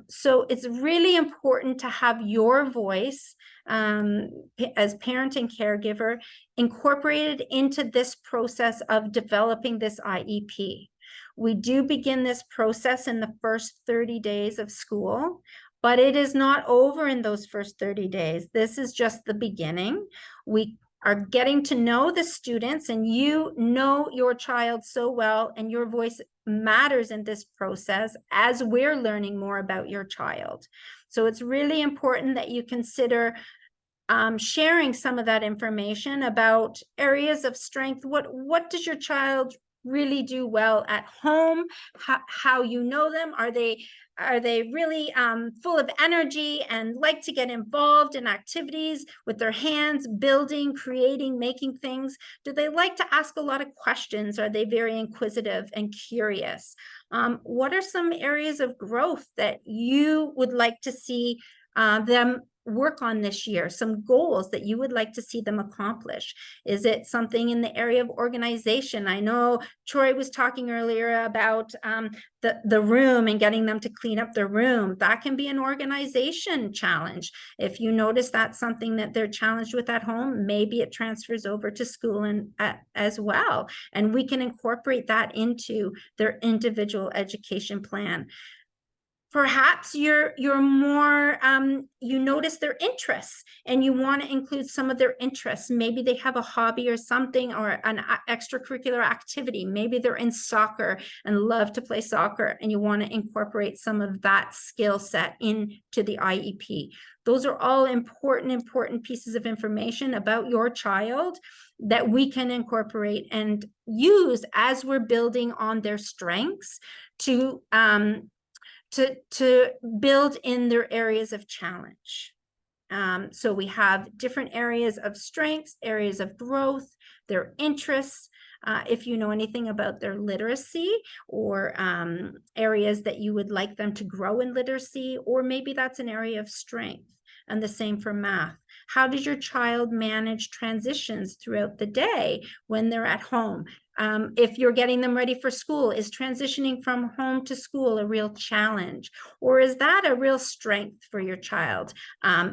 So it's really important to have your voice as parent and caregiver incorporated into this process of developing this IEP. We do begin this process in the first 30 days of school, but it is not over in those first 30 days. This is just the beginning. We are getting to know the students, and you know your child so well, and your voice matters in this process as we're learning more about your child. So it's really important that you consider sharing some of that information about areas of strength. What does your child really do well at home? How you know them? Are they really full of energy and like to get involved in activities with their hands, building, creating, making things? Do they like to ask a lot of questions? Are they very inquisitive and curious? What are some areas of growth that you would like to see them work on this year? Some goals that you would like to see them accomplish? Is it something in the area of organization? I know Troy was talking earlier about the room and getting them to clean up their room. That can be an organization challenge. If you notice that's something that they're challenged with at home, maybe it transfers over to school and as well. And we can incorporate that into their individual education plan. Perhaps you're more, you notice their interests and you want to include some of their interests. Maybe they have a hobby or something, or an extracurricular activity. Maybe they're in soccer and love to play soccer, and you want to incorporate some of that skill set into the IEP. Those are all important pieces of information about your child that we can incorporate and use as we're building on their strengths to build in their areas of challenge. So we have different areas of strengths, areas of growth, their interests. If you know anything about their literacy, or areas that you would like them to grow in literacy, or maybe that's an area of strength. And the same for math. How does your child manage transitions throughout the day when they're at home? If you're getting them ready for school, is transitioning from home to school a real challenge? Or is that a real strength for your child,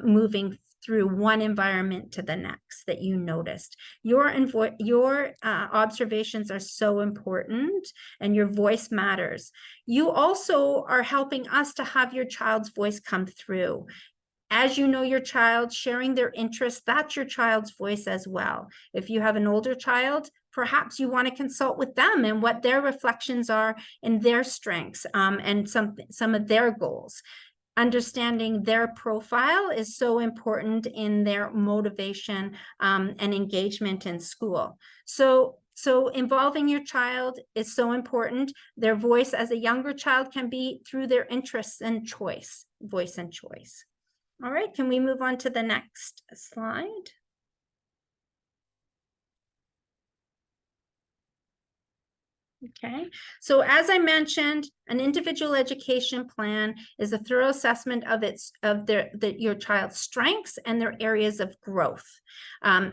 moving through one environment to the next that you noticed? Your observations are so important, and your voice matters. You also are helping us to have your child's voice come through. As you know your child, sharing their interests, that's your child's voice as well. If you have an older child, perhaps you want to consult with them and what their reflections are in their strengths, and some of their goals. Understanding their profile is so important in their motivation and engagement in school. So involving your child is so important. Their voice as a younger child can be through their interests and choice, voice and choice. All right, can we move on to the next slide? Okay, so as I mentioned, an individual education plan is a thorough assessment of your child's strengths and their areas of growth.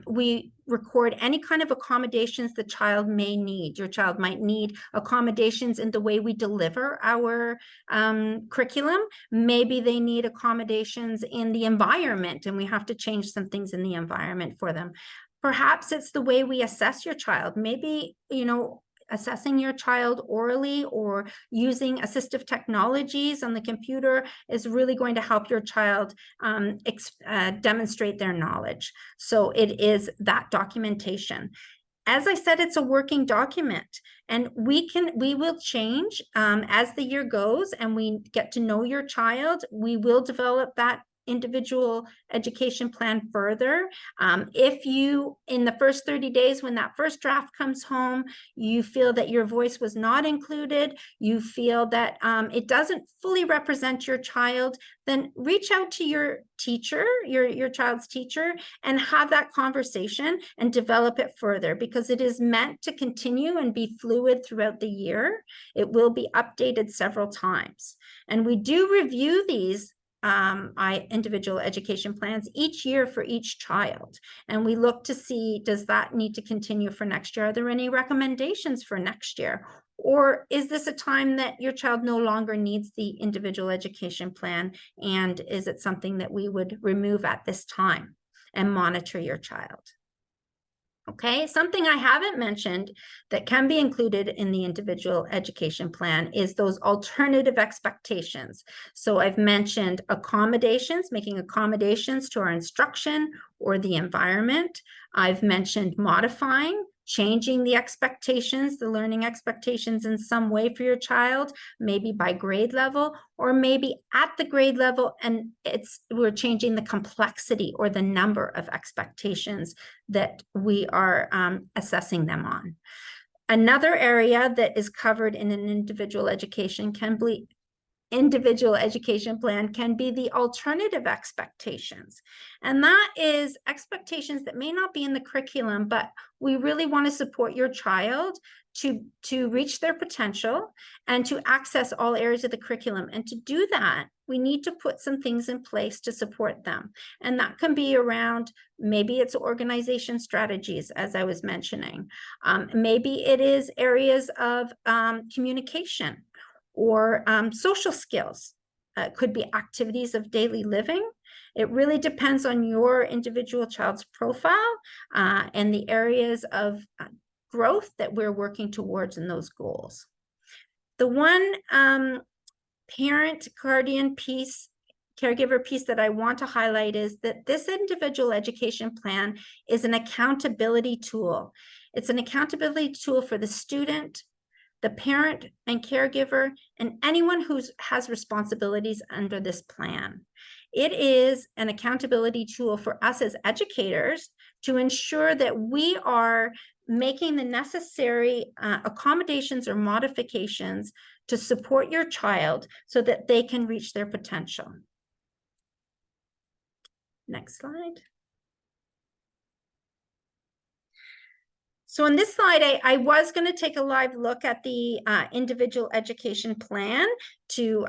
We record any kind of accommodations the child may need. Your child might need accommodations in the way we deliver our curriculum. Maybe they need accommodations in the environment, and we have to change some things in the environment for them. Perhaps it's the way we assess your child. Maybe, assessing your child orally or using assistive technologies on the computer is really going to help your child demonstrate their knowledge. So it is that documentation. As I said, it's a working document, and we will change as the year goes and we get to know your child. We will develop that individual education plan further. If you, in the first 30 days, when that first draft comes home, you feel that your voice was not included, you feel that it doesn't fully represent your child, then reach out to your teacher, your child's teacher, and have that conversation and develop it further, because it is meant to continue and be fluid throughout the year. It will be updated several times. And we do review these individual education plans each year for each child, and we look to see, does that need to continue for next year? Are there any recommendations for next year? Or is this a time that your child no longer needs the individual education plan, and is it something that we would remove at this time and monitor your child? Okay, something I haven't mentioned that can be included in the individual education plan is those alternative expectations. So I've mentioned accommodations, making accommodations to our instruction or the environment. I've mentioned modifying, changing the expectations, the learning expectations in some way for your child, maybe by grade level, or maybe at the grade level, and we're changing the complexity or the number of expectations that we are assessing them on. Another area that is covered in an individual education plan can be the alternative expectations. And that is expectations that may not be in the curriculum, but we really want to support your child to reach their potential and to access all areas of the curriculum. And to do that, we need to put some things in place to support them. And that can be around, maybe it's organization strategies, as I was mentioning. Maybe it is areas of communication or social skills. Could be activities of daily living. It really depends on your individual child's profile and the areas of growth that we're working towards in those goals. The one parent guardian piece, caregiver piece that I want to highlight is that this individual education plan is an accountability tool. It's an accountability tool for the student, the parent and caregiver, and anyone who has responsibilities under this plan. It is an accountability tool for us as educators to ensure that we are making the necessary accommodations or modifications to support your child so that they can reach their potential. Next slide. So in this slide, I was going to take a live look at the individual education plan to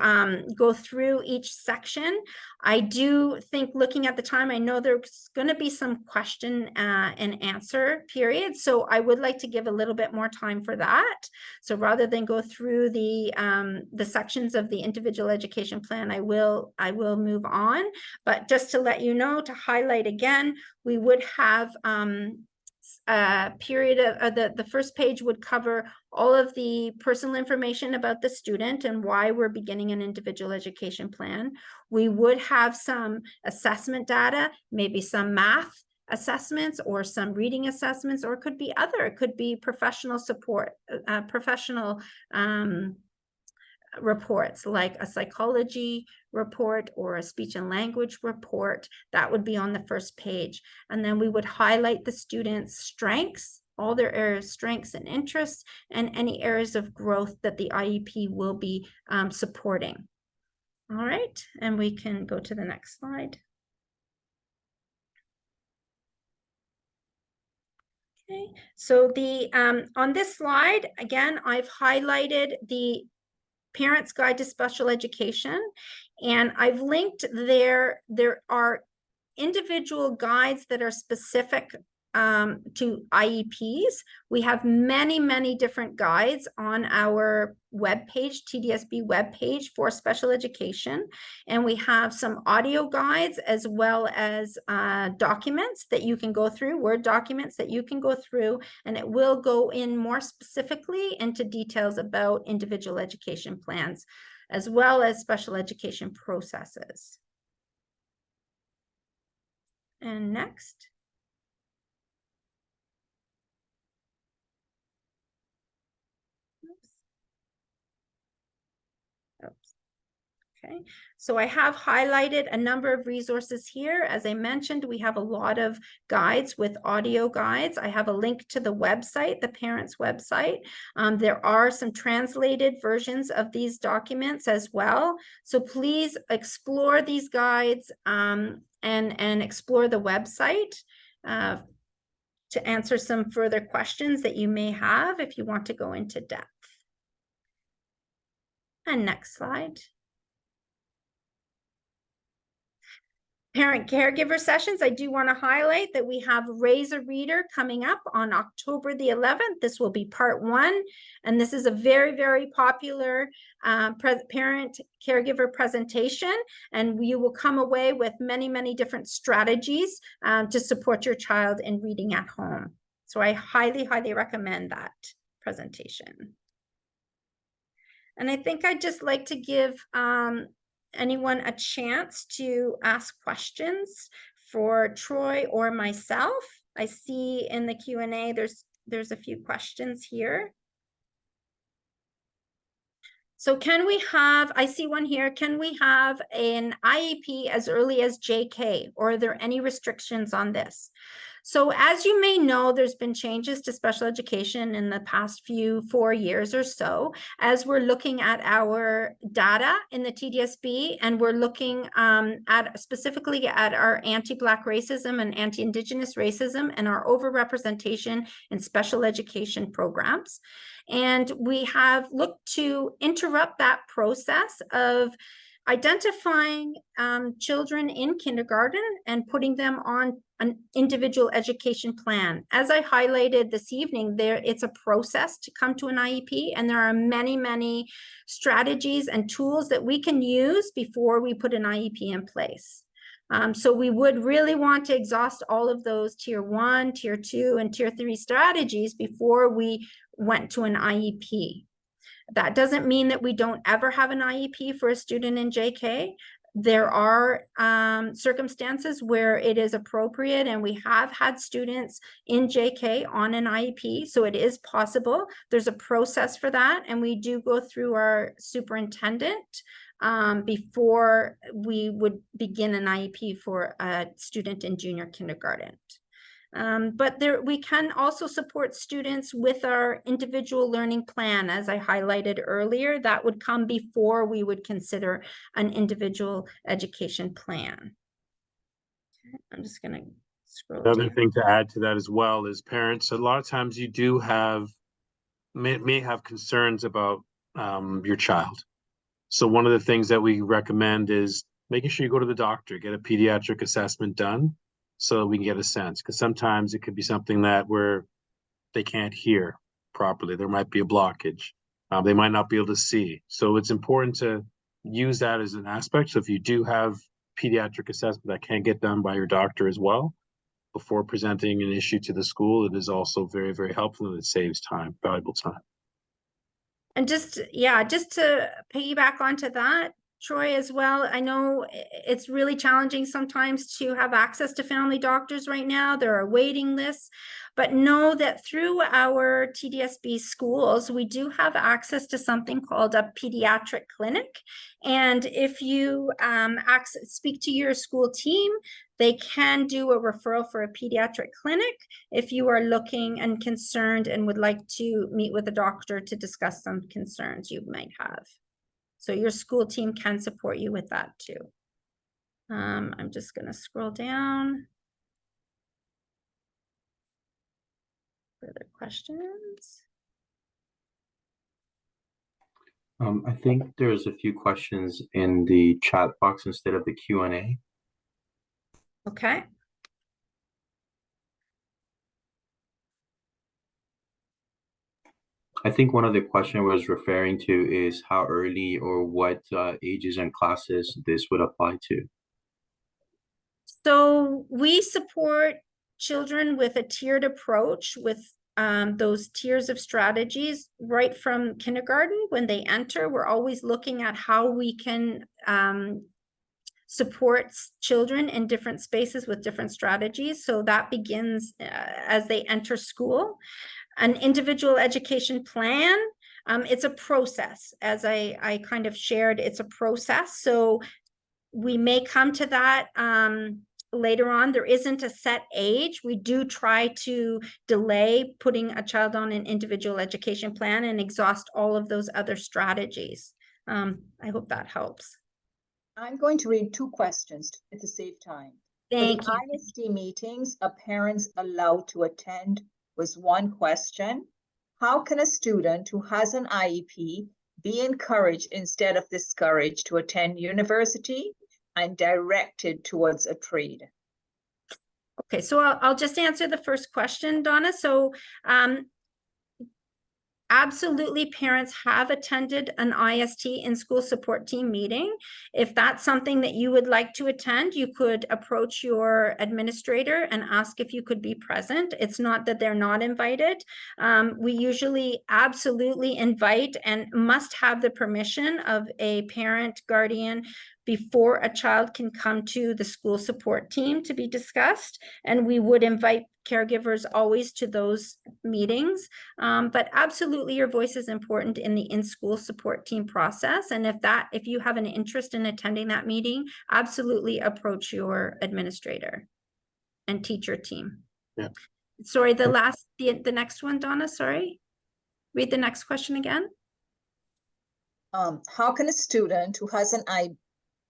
go through each section. I do think, looking at the time, I know there's going to be some question and answer period. So I would like to give a little bit more time for that. So rather than go through the sections of the individual education plan, I will move on. But just to let you know, to highlight again, we would have period of the first page would cover all of the personal information about the student and why we're beginning an individual education plan. We would have some assessment data, maybe some math assessments or some reading assessments, or it could be other, it could be professional support, professional reports like a psychology report or a speech and language report. That would be on the first page. And then we would highlight the students' strengths, all their areas of strengths and interests, and any areas of growth that the IEP will be supporting. All right, and we can go to the next slide. Okay, so the on this slide, again, I've highlighted the Parents Guide to Special Education, and I've linked there are individual guides that are specific to IEPs. We have many different guides on our webpage, TDSB webpage for special education, and we have some audio guides as well as documents that you can go through, Word documents that you can go through, and it will go in more specifically into details about individual education plans as well as special education processes. And next. Oops. Okay, so I have highlighted a number of resources here. As I mentioned, we have a lot of guides with audio guides. I have a link to the website, the parents' website. There are some translated versions of these documents as well. So please explore these guides and explore the website to answer some further questions that you may have if you want to go into depth. And next slide. Parent caregiver sessions, I do want to highlight that we have Raise a Reader coming up on October the 11th. This will be part 1, and this is a very popular parent caregiver presentation, and you will come away with many different strategies to support your child in reading at home. So I highly, highly recommend that presentation. And I think I'd just like to give anyone a chance to ask questions for Troy or myself. I see in the Q&A there's a few questions here. So can we have, I see one here, can we have an IEP as early as JK, or are there any restrictions on this? So as you may know, there's been changes to special education in the past 4 years or so, as we're looking at our data in the TDSB, and we're looking at specifically at our anti-Black racism and anti-Indigenous racism and our overrepresentation in special education programs. And we have looked to interrupt that process of identifying children in kindergarten and putting them on an individual education plan. As I highlighted this evening, it's a process to come to an IEP, and there are many, many strategies and tools that we can use before we put an IEP in place. So we would really want to exhaust all of those tier 1, tier 2, and tier 3 strategies before we went to an IEP. That doesn't mean that we don't ever have an IEP for a student in JK. There are circumstances where it is appropriate, and we have had students in JK on an IEP, so it is possible. There's a process for that, and we do go through our superintendent before we would begin an IEP for a student in junior kindergarten. But we can also support students with our individual learning plan, as I highlighted earlier. That would come before we would consider an individual education plan. Okay, I'm just going to scroll Another down. thing to add to that as well is parents, a lot of times you do may have concerns about your child. So one of the things that we recommend is making sure you go to the doctor, get a pediatric assessment done, so we can get a sense, because sometimes it could be something that where they can't hear properly. There might be a blockage. They might not be able to see. So it's important to use that as an aspect. So if you do have pediatric assessment that can get done by your doctor as well, before presenting an issue to the school, it is also very, very helpful, and it saves time, valuable time. And just to piggyback onto that, Troy, as well, I know it's really challenging sometimes to have access to family doctors right now. There are waiting lists, but know that through our TDSB schools, we do have access to something called a pediatric clinic. And if you speak to your school team, they can do a referral for a pediatric clinic if you are looking and concerned and would like to meet with a doctor to discuss some concerns you might have. So your school team can support you with that too. I'm just going to scroll down. Further questions? I think there's a few questions in the chat box instead of the Q&A. Okay. I think one of the questions I was referring to is how early or what ages and classes this would apply to. So we support children with a tiered approach with those tiers of strategies right from kindergarten. When they enter, we're always looking at how we can support children in different spaces with different strategies. So that begins as they enter school. An individual education plan, it's a process. As I kind of shared, it's a process. So we may come to that later on. There isn't a set age. We do try to delay putting a child on an individual education plan and exhaust all of those other strategies. I hope that helps. I'm going to read 2 questions to save time. Thank For the ISD meetings, are parents allowed to attend? Was one question. How can a student who has an IEP be encouraged instead of discouraged to attend university and directed towards a trade? Okay, so I'll just answer the first question, Donna. So absolutely, parents have attended an IST in-school support team meeting. If that's something that you would like to attend, you could approach your administrator and ask if you could be present. It's not that they're not invited. We usually absolutely invite and must have the permission of a parent, guardian, before a child can come to the school support team to be discussed. And we would invite caregivers always to those meetings. But absolutely, your voice is important in the in-school support team process. And if you have an interest in attending that meeting, absolutely approach your administrator and teacher team. Yeah. Sorry, the next one, Donna, sorry. Read the next question again. How can a student who has an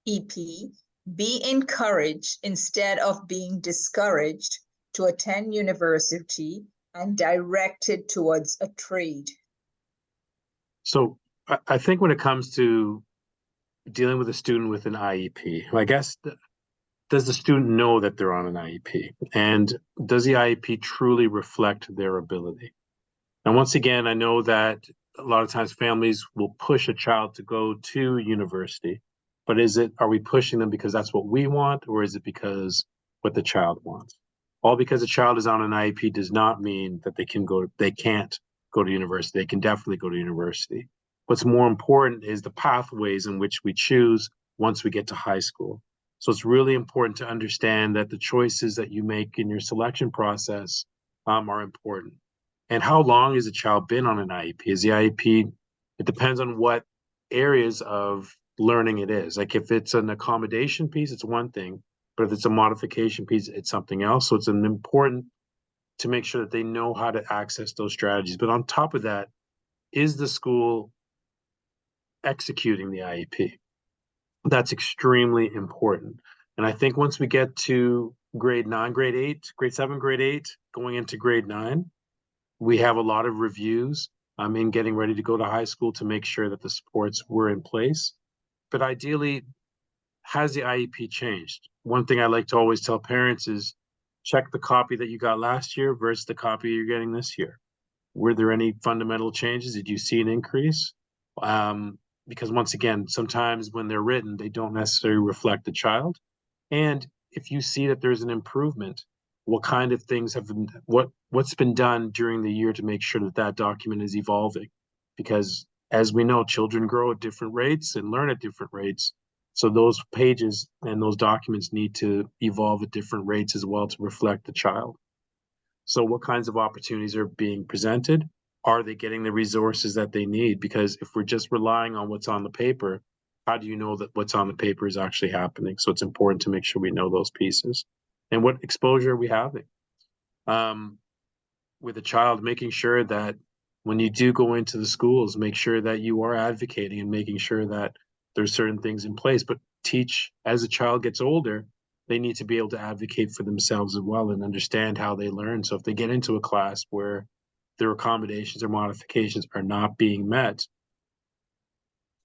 IEP be encouraged instead of being discouraged to attend university and directed towards a trade? So I think when it comes to dealing with a student with an IEP, I guess, does the student know that they're on an IEP? And does the IEP truly reflect their ability? And once again, I know that a lot of times families will push a child to go to university, but are we pushing them because that's what we want, or is it because what the child wants? All because a child is on an IEP does not mean that they can't go to university. They can definitely go to university. What's more important is the pathways in which we choose once we get to high school. So it's really important to understand that the choices that you make in your selection process are important. And how long has a child been on an IEP? Is the IEP, it depends on what areas of learning it is. Like if it's an accommodation piece, it's one thing, but if it's a modification piece, it's something else. So it's important to make sure that they know how to access those strategies. But on top of that, is the school executing the IEP? That's extremely important. And I think once we get to grade 9, grade 8, grade 7, grade 8, going into grade 9, we have a lot of reviews in getting ready to go to high school to make sure that the supports were in place. But ideally, has the IEP changed? One thing I like to always tell parents is check the copy that you got last year versus the copy you're getting this year. Were there any fundamental changes? Did you see an increase? Because once again, sometimes when they're written, they don't necessarily reflect the child. And if you see that there's an improvement, what kind of things have been, what's been done during the year to make sure that that document is evolving? Because as we know, children grow at different rates and learn at different rates. So those pages and those documents need to evolve at different rates as well to reflect the child. So what kinds of opportunities are being presented? Are they getting the resources that they need? Because if we're just relying on what's on the paper, how do you know that what's on the paper is actually happening? So it's important to make sure we know those pieces. And what exposure are we having? With a child, making sure that when you do go into the schools, make sure that you are advocating and making sure that there's certain things in place. But teach, as a child gets older, they need to be able to advocate for themselves as well and understand how they learn. So if they get into a class where their accommodations or modifications are not being met,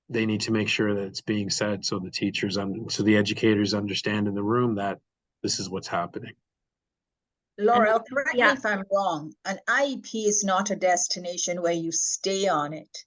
they need to make sure that it's being said so the teachers, so the educators understand in the room that this is what's happening. Laurel, correct me if I'm wrong. An IEP is not a destination where you stay on it.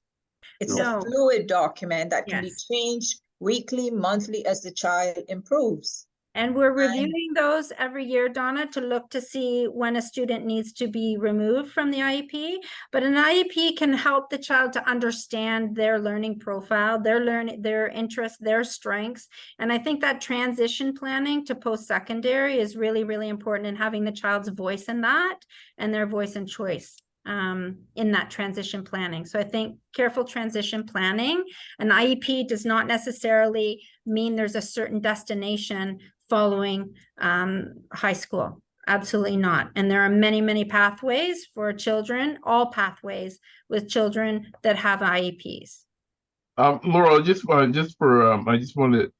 It's a fluid document that can be changed weekly, monthly as the child improves. And we're reviewing those every year, Donna, to look to see when a student needs to be removed from the IEP. But an IEP can help the child to understand their learning profile, their interests, their strengths. And I think that transition planning to post-secondary is really, really important in having the child's voice in that and their voice and choice in that transition planning. So I think careful transition planning. An IEP does not necessarily mean there's a certain destination following high school. Absolutely not. And there are many, many pathways for children, all pathways with children that have IEPs. Laura, I just wanted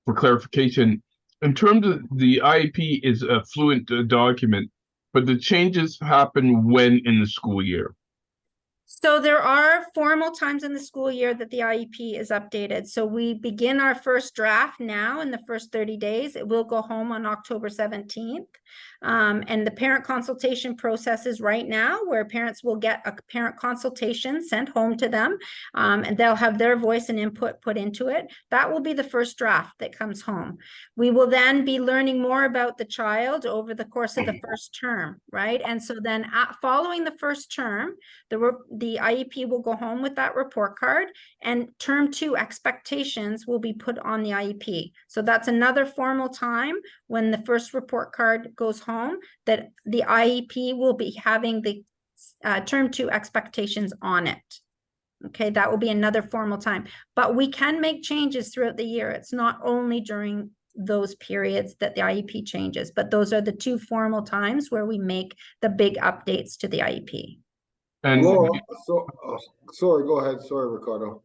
for clarification, in terms of the IEP is a fluent document, but the changes happen when in the school year? So there are formal times in the school year that the IEP is updated. So we begin our first draft now in the first 30 days. It will go home on October 17th. And the parent consultation process is right now where parents will get a parent consultation sent home to them, and they'll have their voice and input put into it. That will be the first draft that comes home. We will then be learning more about the child over the course of the first term, right? And so then following the first term, the IEP will go home with that report card, and term 2 expectations will be put on the IEP. So that's another formal time when the first report card goes home that the IEP will be having the term 2 expectations on it. Okay, that will be another formal time, but we can make changes throughout the year. It's not only during those periods that the IEP changes, but those are the 2 formal times where we make the big updates to the IEP. And Laura, sorry, go ahead. Sorry, Ricardo.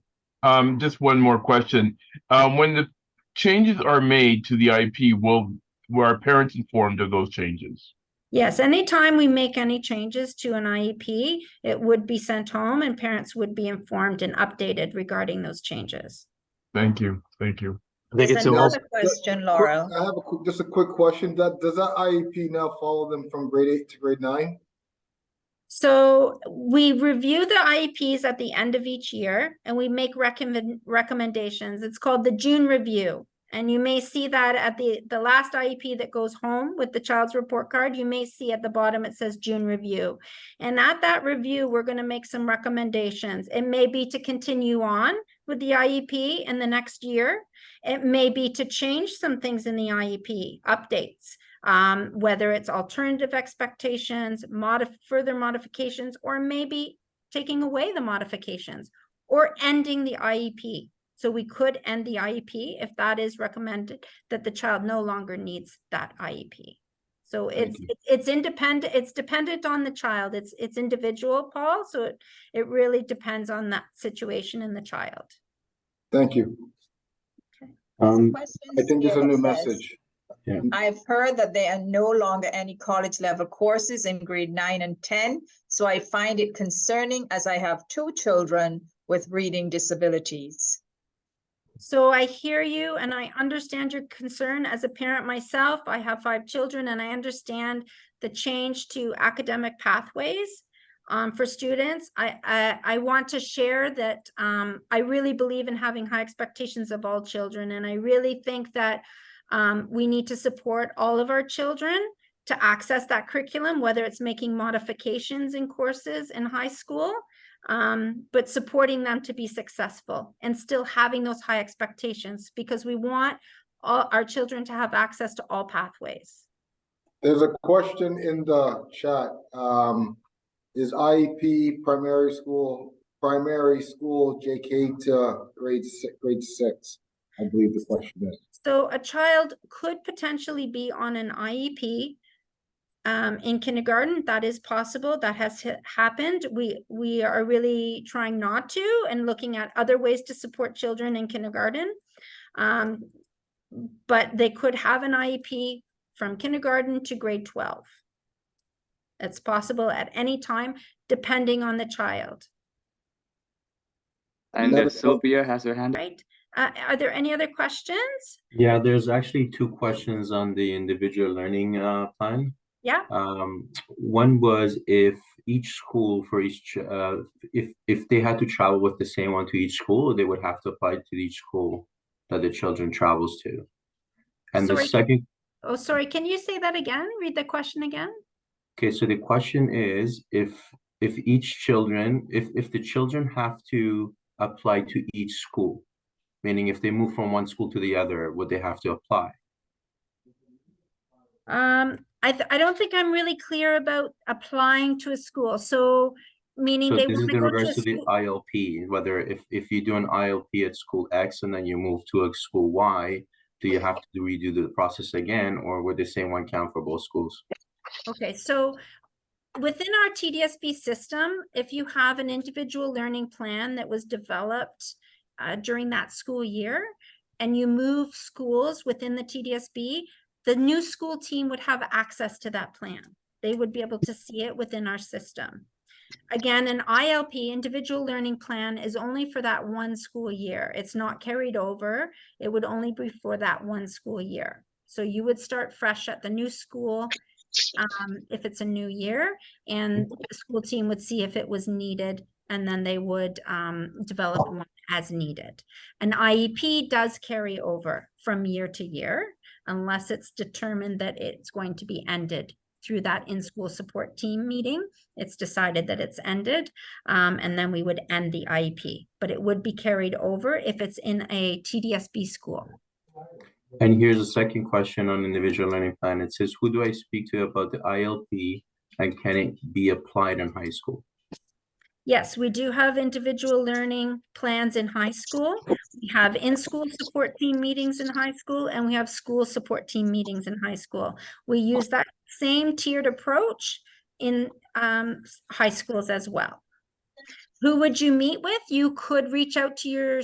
just one more question. When the changes are made to the IEP, were our parents informed of those changes? Yes, anytime we make any changes to an IEP, it would be sent home and parents would be informed and updated regarding those changes. Thank you. Thank you. I think There's it's another question, Laurel. I have just a quick question. Does that IEP now follow them from grade 8 to grade 9? So we review the IEPs at the end of each year and we make recommendations. It's called the June review. And you may see that at the last IEP that goes home with the child's report card, you may see at the bottom it says June review. And at that review, we're going to make some recommendations. It may be to continue on with the IEP in the next year. It may be to change some things in the IEP, updates, whether it's alternative expectations, further modifications, or maybe taking away the modifications or ending the IEP. So we could end the IEP if that is recommended, that the child no longer needs that IEP. So it's independent. It's dependent on the child. It's individual, Paul. So it really depends on that situation in the child. Thank you. Okay. I think there's a new message. Yeah. I've heard that there are no longer any college level courses in grade 9 and 10. So I find it concerning as I have 2 children with reading disabilities. So I hear you and I understand your concern. As a parent myself, I have 5 children and I understand the change to academic pathways for students. I want to share that I really believe in having high expectations of all children. And I really think that we need to support all of our children to access that curriculum, whether it's making modifications in courses in high school, but supporting them to be successful and still having those high expectations, because we want all our children to have access to all pathways. There's a question in the chat. Is IEP primary school JK to grade 6? I believe the question is. So a child could potentially be on an IEP in kindergarten. That is possible. That has happened. We are really trying not to and looking at other ways to support children in kindergarten. But they could have an IEP from kindergarten to grade 12. It's possible at any time, depending on the child. And Sylvia has her hand up. Right. Are there any other questions? Yeah, there's actually 2 questions on the individual learning plan. Yeah. One was if each school for each if they had to travel with the same one to each school, they would have to apply to each school that the children travels to. And Sorry. the second. Oh, sorry. Can you say that again? Read the question again. Okay, so the question is if the children have to apply to each school, meaning if they move from one school to the other, would they have to apply? I don't think I'm really clear about applying to a school. So meaning So they this want is to in go regards to to the ILP, whether if you do an ILP at school X and then you move to a school Y, do you have to redo the process again, or would the same one count for both schools? Okay, so within our TDSB system, if you have an individual learning plan that was developed during that school year and you move schools within the TDSB, the new school team would have access to that plan. They would be able to see it within our system. Again, an ILP, individual learning plan, is only for that one school year. It's not carried over. It would only be for that one school year. So you would start fresh at the new school if it's a new year, and the school team would see if it was needed, and then they would develop one as needed. An IEP does carry over from year to year, unless it's determined that it's going to be ended through that in-school support team meeting. It's decided that it's ended, and then we would end the IEP, but it would be carried over if it's in a TDSB school. And here's a second question on individual learning plan. It says, who do I speak to about the ILP, and can it be applied in high school? Yes, we do have individual learning plans in high school. We have in-school support team meetings in high school, and we have school support team meetings in high school. We use that same tiered approach in high schools as well. Who would you meet with? You could reach out to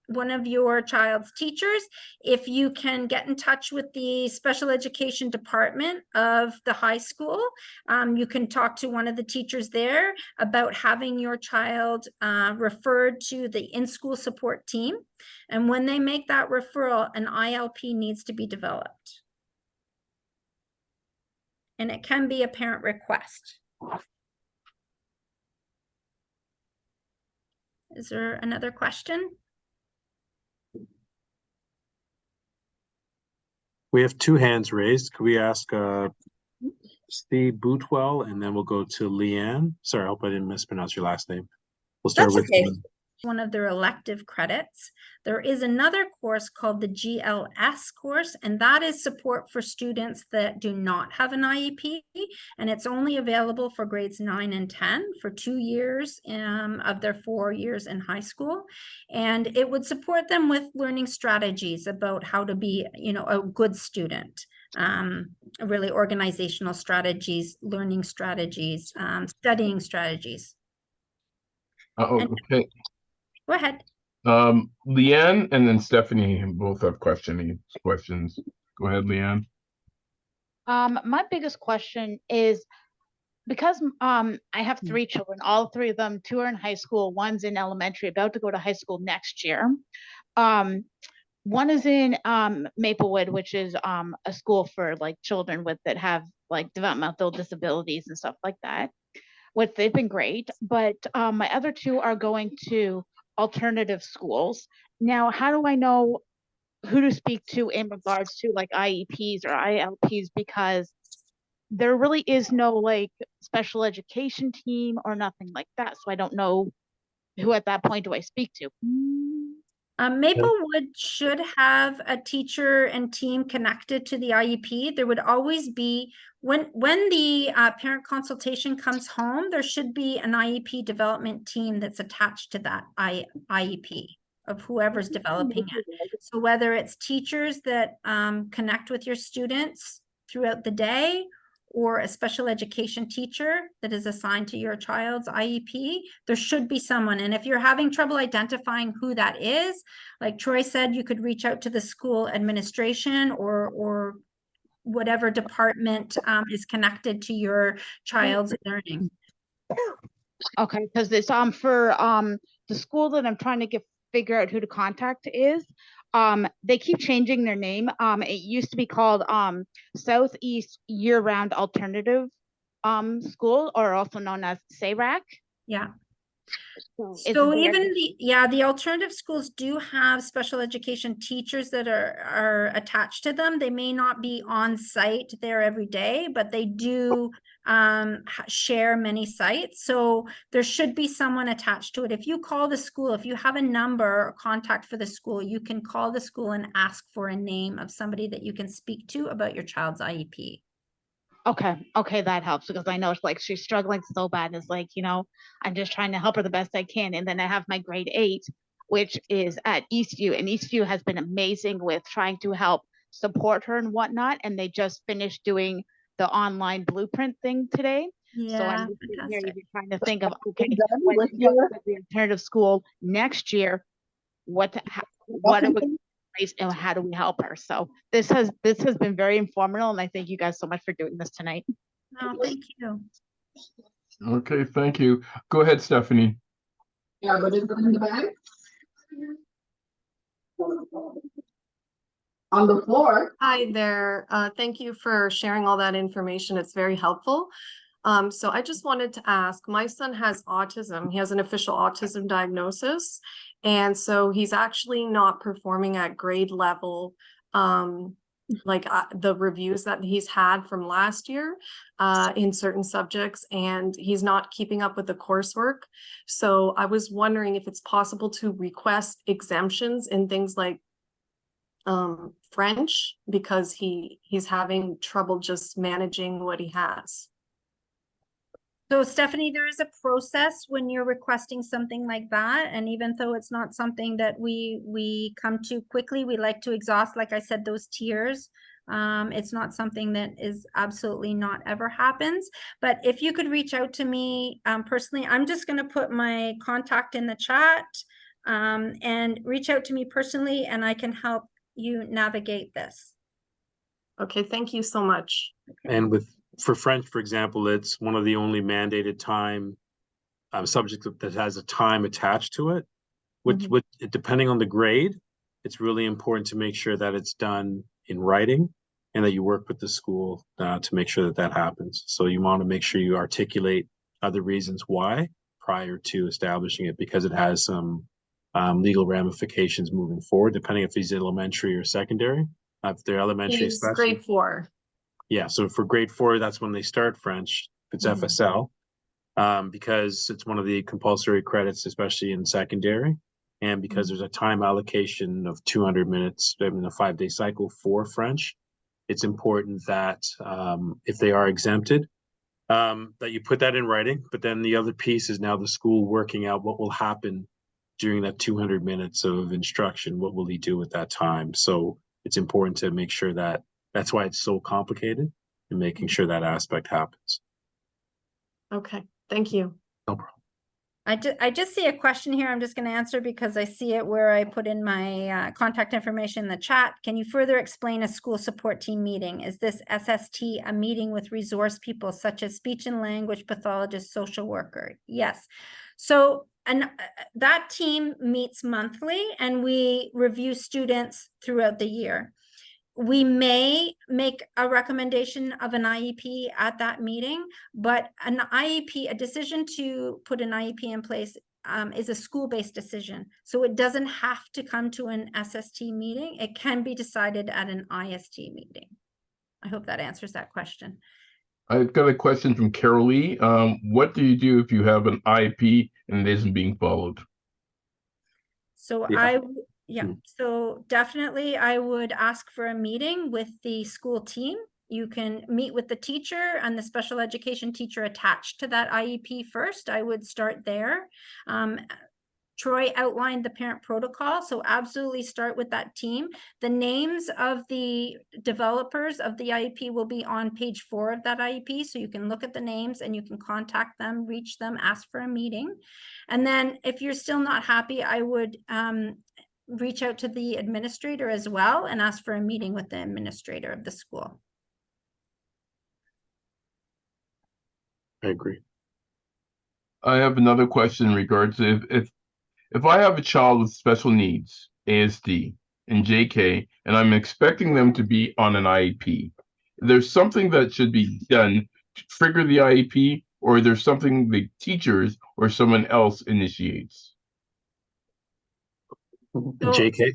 one of your child's teachers. If you can get in touch with the special education department of the high school, you can talk to one of the teachers there about having your child referred to the in-school support team. And when they make that referral, an ILP needs to be developed. And it can be a parent request. Is there another question? We have two hands raised. Could we ask Steve Bootwell, and then we'll go to Leanne. Sorry, I hope I didn't mispronounce your last name. We'll start That's with okay. One of their elective credits. There is another course called the GLS course, and that is support for students that do not have an IEP, and it's only available for grades 9 and 10 for 2 years of their 4 years in high school. And it would support them with learning strategies about how to be, a good student. Really organizational strategies, learning strategies, studying strategies. Okay. Go ahead. Leanne and then Stephanie both have questions. Go ahead, Leanne. My biggest question is, because I have 3 children, all 3 of them, 2 are in high school, 1's in elementary, about to go to high school next year. 1 is in Maplewood, which is a school for like children that have like developmental disabilities and stuff like that, which they've been great. But my other 2 are going to alternative schools. Now, how do I know who to speak to in regards to like IEPs or ILPs? Because there really is no like special education team or nothing like that. So I don't know who at that point do I speak to. Maplewood should have a teacher and team connected to the IEP. There would always be, when the parent consultation comes home, there should be an IEP development team that's attached to that IEP of whoever's developing it. So whether it's teachers that connect with your students throughout the day, or a special education teacher that is assigned to your child's IEP, there should be someone. And if you're having trouble identifying who that is, like Troy said, you could reach out to the school administration or whatever department is connected to your child's learning. Okay, because it's for the school that I'm trying to figure out who to contact is. They keep changing their name. It used to be called Southeast Year-Round Alternative School, or also known as SARAC. Yeah. So even the alternative schools do have special education teachers that are attached to them. They may not be on site there every day, but they do share many sites. So there should be someone attached to it. If you call the school, if you have a number or contact for the school, you can call the school and ask for a name of somebody that you can speak to about your child's IEP. Okay, that helps, because I know it's like she's struggling so bad. It's like, I'm just trying to help her the best I can. And then I have my grade 8, which is at Eastview, and Eastview has been amazing with trying to help support her and whatnot. And they just finished doing the online blueprint thing today. Yeah, so I'm here trying to think of, okay, when you go to the alternative school next year, what are we, and how do we help her? So this has been very informative, and I thank you guys so much for doing this tonight. Oh, thank you. Okay, thank you. Go ahead, Stephanie. Yeah, but it's in the bag. On the floor. Hi there. Thank you for sharing all that information. It's very helpful. So I just wanted to ask, my son has autism. He has an official autism diagnosis. And so he's actually not performing at grade level, the reviews that he's had from last year in certain subjects, and he's not keeping up with the coursework. So I was wondering if it's possible to request exemptions in things like French, because he's having trouble just managing what he has. So Stephanie, there is a process when you're requesting something like that. And even though it's not something that we come to quickly, we like to exhaust, like I said, those tiers. It's not something that is absolutely not ever happens. But if you could reach out to me personally, I'm just going to put my contact in the chat and reach out to me personally, and I can help you navigate this. Okay, thank you so much. And for French, for example, it's one of the only mandated time subjects that has a time attached to it. Which depending on the grade, it's really important to make sure that it's done in writing and that you work with the school to make sure that that happens. So you want to make sure you articulate other reasons why prior to establishing it, because it has some legal ramifications moving forward, depending if he's elementary or secondary. If they're elementary, He's especially. grade 4. Yeah, so for grade 4, that's when they start French. If it's FSL, because it's one of the compulsory credits, especially in secondary, and because there's a time allocation of 200 minutes in a 5-day cycle for French. It's important that if they are exempted, that you put that in writing. But then the other piece is now the school working out what will happen during that 200 minutes of instruction. What will he do with that time? So it's important to make sure that that's why it's so complicated, and making sure that aspect happens. Okay, thank you. No problem. I just see a question here. I'm just going to answer because I see it where I put in my contact information in the chat. Can you further explain a school support team meeting? Is this SST a meeting with resource people such as speech and language pathologist, social worker? Yes. So that team meets monthly, and we review students throughout the year. We may make a recommendation of an IEP at that meeting, but an IEP, a decision to put an IEP in place is a school-based decision. So it doesn't have to come to an SST meeting. It can be decided at an IST meeting. I hope that answers that question. I've got a question from Carol Lee. What do you do if you have an IEP and it isn't being followed? So so definitely I would ask for a meeting with the school team. You can meet with the teacher and the special education teacher attached to that IEP first. I would start there. Troy outlined the parent protocol, so absolutely start with that team. The names of the developers of the IEP will be on page 4 of that IEP, so you can look at the names and you can contact them, reach them, ask for a meeting. And then if you're still not happy, I would reach out to the administrator as well and ask for a meeting with the administrator of the school. I agree. I have another question in regards to if I have a child with special needs, ASD, and JK, and I'm expecting them to be on an IEP, there's something that should be done to trigger the IEP, or there's something the teachers or someone else initiates? JK?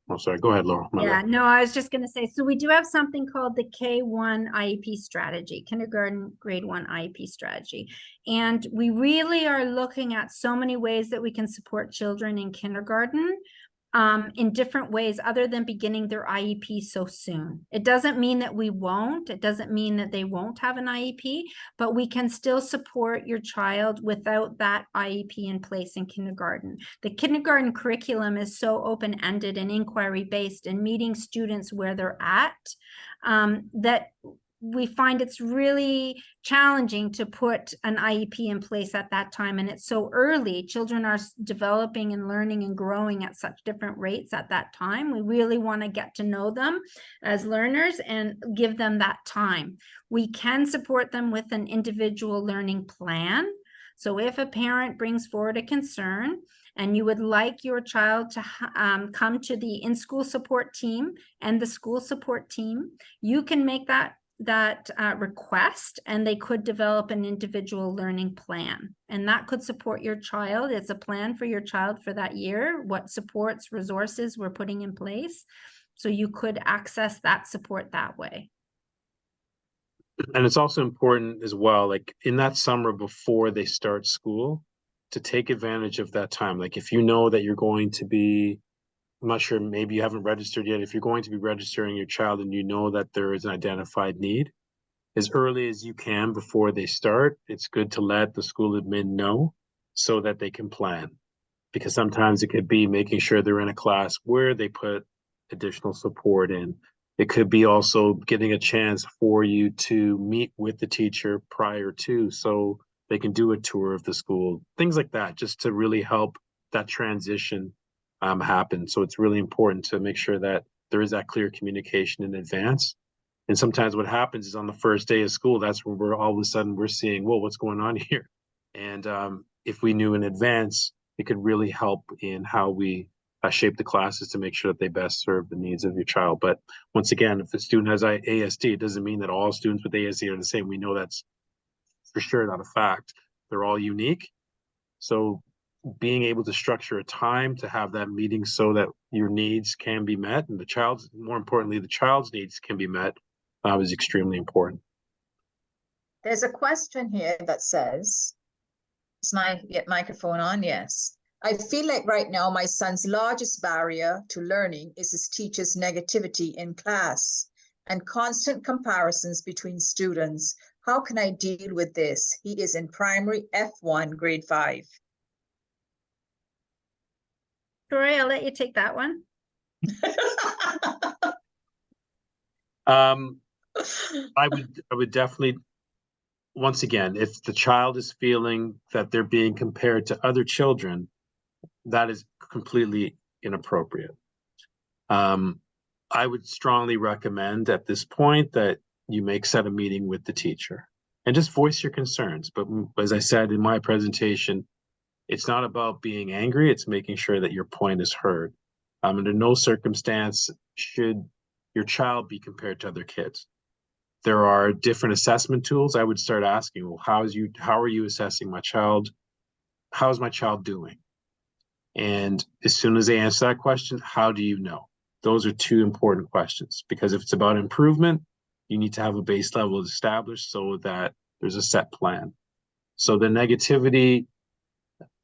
Oh, sorry. Go ahead, Laura. Yeah, no, I was just going to say, so we do have something called the K1 IEP strategy, kindergarten grade 1 IEP strategy. And we really are looking at so many ways that we can support children in kindergarten in different ways other than beginning their IEP so soon. It doesn't mean that we won't. It doesn't mean that they won't have an IEP, but we can still support your child without that IEP in place in kindergarten. The kindergarten curriculum is so open-ended and inquiry-based and meeting students where they're at that we find it's really challenging to put an IEP in place at that time. And it's so early. Children are developing and learning and growing at such different rates at that time. We really want to get to know them as learners and give them that time. We can support them with an individual learning plan. So if a parent brings forward a concern and you would like your child to come to the in-school support team and the school support team, you can make that request, and they could develop an individual learning plan, and that could support your child. It's a plan for your child for that year, what supports, resources we're putting in place, so you could access that support that way. And it's also important as well, like in that summer before they start school, to take advantage of that time. Like if you know that you're going to be, I'm not sure, maybe you haven't registered yet. If you're going to be registering your child and you know that there is an identified need, as early as you can before they start, it's good to let the school admin know so that they can plan. Because sometimes it could be making sure they're in a class where they put additional support in. It could be also getting a chance for you to meet with the teacher prior to, so they can do a tour of the school, things like that, just to really help that transition happen. So it's really important to make sure that there is that clear communication in advance. And sometimes what happens is on the first day of school, that's when we're all of a sudden we're seeing, whoa, what's going on here? And if we knew in advance, it could really help in how we shape the classes to make sure that they best serve the needs of your child. But once again, if a student has ASD, it doesn't mean that all students with ASD are the same. We know that's for sure not a fact. They're all unique. So being able to structure a time to have that meeting so that your needs can be met and the child's, more importantly, the child's needs can be met is extremely important. There's a question here that says, is my microphone on? Yes. I feel like right now my son's largest barrier to learning is his teacher's negativity in class and constant comparisons between students. How can I deal with this? He is in primary F1, grade 5. Troy, I'll let you take that one. I would definitely, once again, if the child is feeling that they're being compared to other children, that is completely inappropriate. I would strongly recommend at this point that you set a meeting with the teacher and just voice your concerns. But as I said in my presentation, it's not about being angry, it's making sure that your point is heard. Under no circumstance should your child be compared to other kids. There are different assessment tools. I would start asking, well, how are you assessing my child? How's my child doing? And as soon as they answer that question, how do you know? Those are two important questions, because if it's about improvement, you need to have a base level established so that there's a set plan. So the negativity,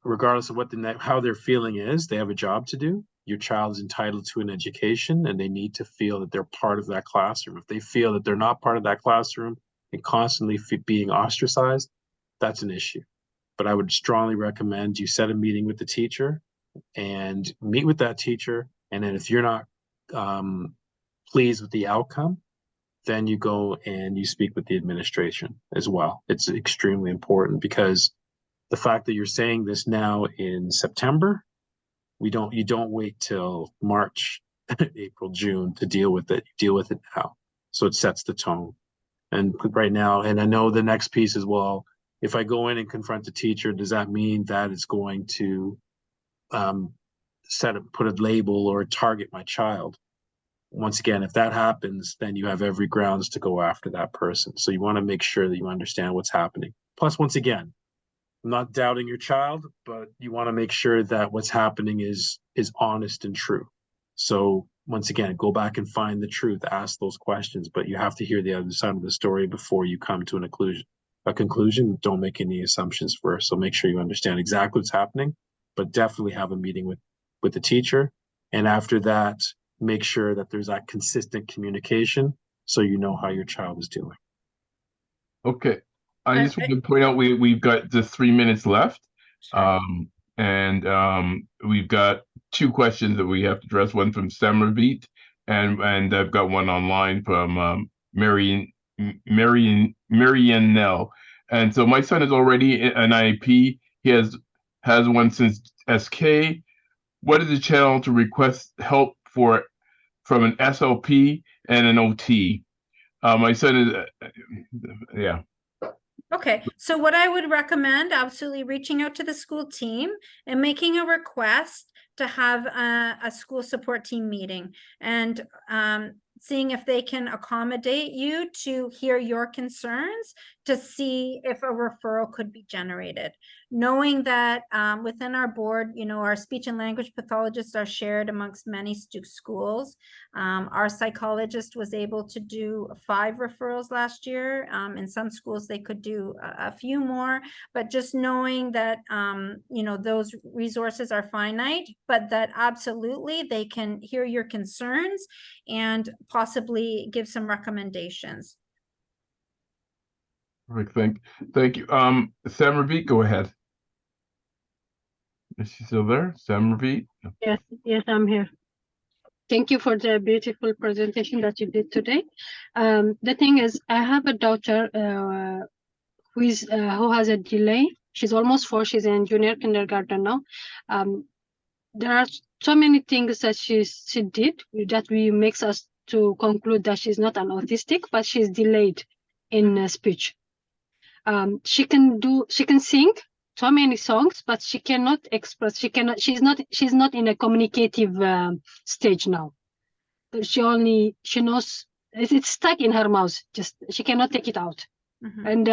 regardless of what how they're feeling is, they have a job to do. Your child is entitled to an education and they need to feel that they're part of that classroom. If they feel that they're not part of that classroom and constantly being ostracized, that's an issue. But I would strongly recommend you set a meeting with the teacher and meet with that teacher. And then if you're not pleased with the outcome, then you go and you speak with the administration as well. It's extremely important, because the fact that you're saying this now in September, you don't wait till March, April, June to deal with it. You deal with it now. So it sets the tone. And right now, and I know the next piece is, well, if I go in and confront the teacher, does that mean that it's going to put a label or target my child? Once again, if that happens, then you have every grounds to go after that person. So you want to make sure that you understand what's happening. Plus, once again, I'm not doubting your child, but you want to make sure that what's happening is honest and true. So once again, go back and find the truth, ask those questions, but you have to hear the other side of the story before you come to a conclusion. Don't make any assumptions first. So make sure you understand exactly what's happening, but definitely have a meeting with the teacher. And after that, make sure that there's that consistent communication so you know how your child is doing. Okay. I just want to point out we've got just 3 minutes left. Sure. We've got 2 questions that we have to address, one from Samravit, and I've got one online from Mary Marianelle. And so my son is already an IEP. He has one since SK. What is the channel to request help from an SLP and an OT? My son is, yeah. Okay, so what I would recommend, absolutely reaching out to the school team and making a request to have a school support team meeting and seeing if they can accommodate you to hear your concerns to see if a referral could be generated. Knowing that within our board, you know, our speech and language pathologists are shared amongst many schools. Our psychologist was able to do 5 referrals last year. In some schools, they could do a few more, but just knowing that, you know, those resources are finite, but that absolutely they can hear your concerns and possibly give some recommendations. Perfect. Thank you. Sam Ravi, go ahead. Is she still there? Sam Ravi? Yes, I'm here. Thank you for the beautiful presentation that you did today. The thing is, I have a daughter who has a delay. She's almost 4. She's in junior kindergarten now. There are so many things that she did that makes us to conclude that she's not an autistic, but she's delayed in speech. She can sing so many songs, but she cannot express. She's not in a communicative stage now. She knows it's stuck in her mouth. Just she cannot take it out. And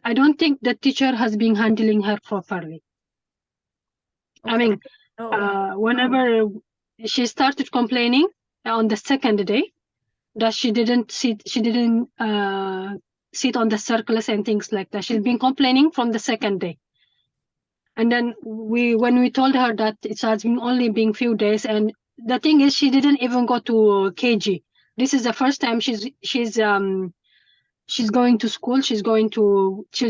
I don't think the teacher has been handling her properly. Okay. I mean, whenever she started complaining on the second day that she didn't sit on the circles and things like that. She's been complaining from the second day. And then when we told her that it has been only been few days, and the thing is, she didn't even go to KG. This is the first time she's going to school. She's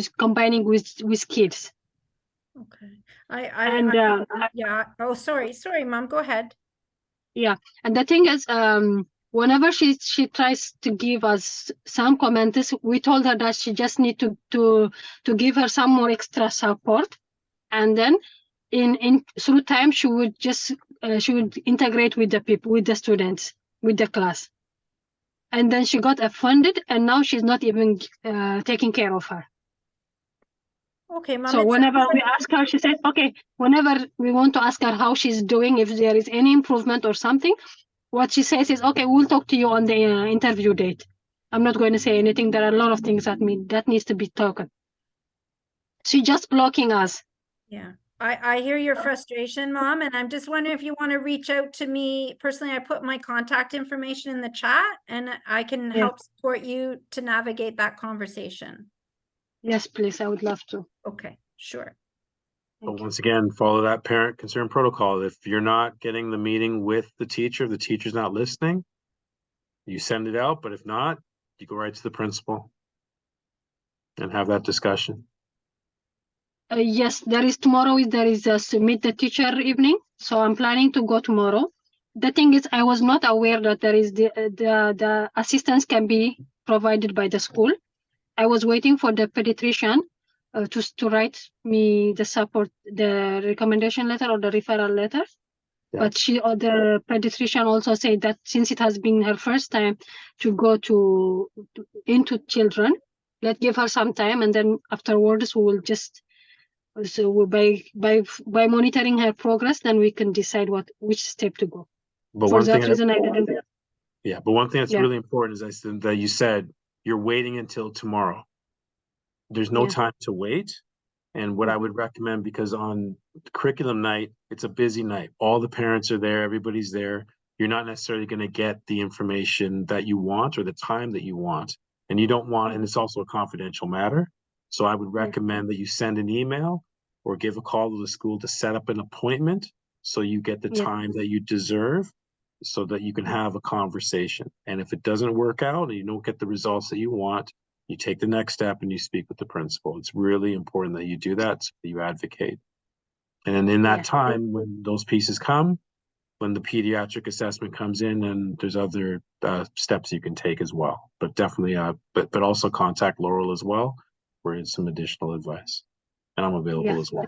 combining with kids. Okay. Yeah. Oh, sorry, Mom. Go ahead. Yeah, and the thing is, whenever she tries to give us some comments, we told her that she just need to give her some more extra support, and then through time she would integrate with the people, with the students, with the class, and then she got funded, and now she's not even taking care of her. Okay, Mom. So whenever we ask her, she said, okay, whenever we want to ask her how she's doing, if there is any improvement or something, what she says is, okay, we'll talk to you on the interview date. I'm not going to say anything. There are a lot of things that needs to be talked. She's just blocking us. Yeah, I hear your frustration, Mom, and I'm just wondering if you want to reach out to me personally. I put my contact information in the chat, and I can help support you to navigate that conversation. Yes, please. I would love to. Okay, sure. But once again, follow that parent concern protocol. If you're not getting the meeting with the teacher's not listening, you send it out. But if not, you go right to the principal and have that discussion. Yes, there is a meet the teacher evening. So I'm planning to go tomorrow. The thing is, I was not aware that there is the assistance can be provided by the school. I was waiting for the pediatrician to write me the recommendation letter or the referral letter. Yeah. But the pediatrician also said that since it has been her first time to go into children, let's give her some time, and then afterwards we will just by monitoring her progress, then we can decide which step to go. But for that reason, I didn't. Yeah, but one thing that's really important is that you said you're waiting until tomorrow. There's no time to wait. And what I would recommend, because on curriculum night, it's a busy night. All the parents are there, everybody's there. You're not necessarily going to get the information that you want or the time that you want. And you don't want, and it's also a confidential matter. So I would recommend that you send an email or give a call to the school to set up an appointment so you get the time that you deserve, so that you can have a conversation. And if it doesn't work out and you don't get the results that you want, you take the next step and you speak with the principal. It's really important that you do that, so that you advocate. And then in that time, when those pieces come, when the pediatric assessment comes in, and there's other steps you can take as well. But definitely, but also contact Laurel as well for some additional advice. And I'm available as well.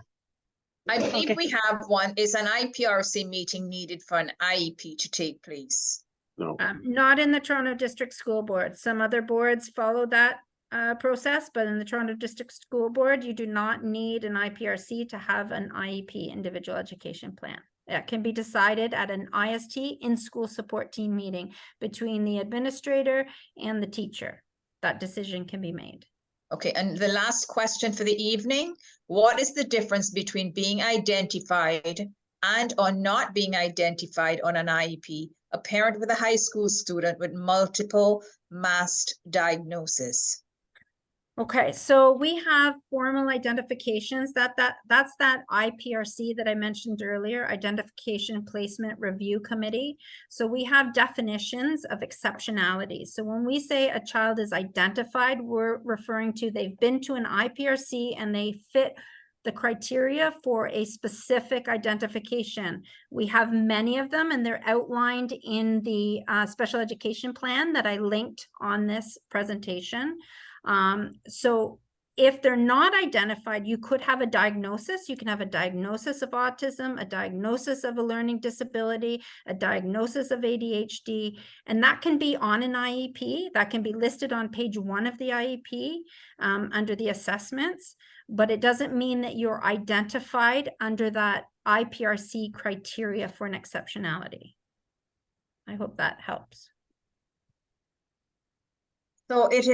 I believe Okay. we have one. Is an IPRC meeting needed for an IEP to take place? No. Not in the Toronto District School Board. Some other boards follow that process, but in the Toronto District School Board, you do not need an IPRC to have an IEP, individual education plan. That can be decided at an IST, in-school support team meeting between the administrator and the teacher. That decision can be made. Okay, and the last question for the evening, what is the difference between being identified and or not being identified on an IEP? A parent with a high school student with multiple masked diagnosis. Okay, so we have formal identifications that's that IPRC that I mentioned earlier, Identification Placement Review Committee. So we have definitions of exceptionality. So when we say a child is identified, we're referring to they've been to an IPRC and they fit the criteria for a specific identification. We have many of them and they're outlined in the special education plan that I linked on this presentation. So if they're not identified, you could have a diagnosis. You can have a diagnosis of autism, a diagnosis of a learning disability, a diagnosis of ADHD, and that can be on an IEP. That can be listed on page 1 of the IEP under the assessments, but it doesn't mean that you're identified under that IPRC criteria for an exceptionality. I hope that helps. So it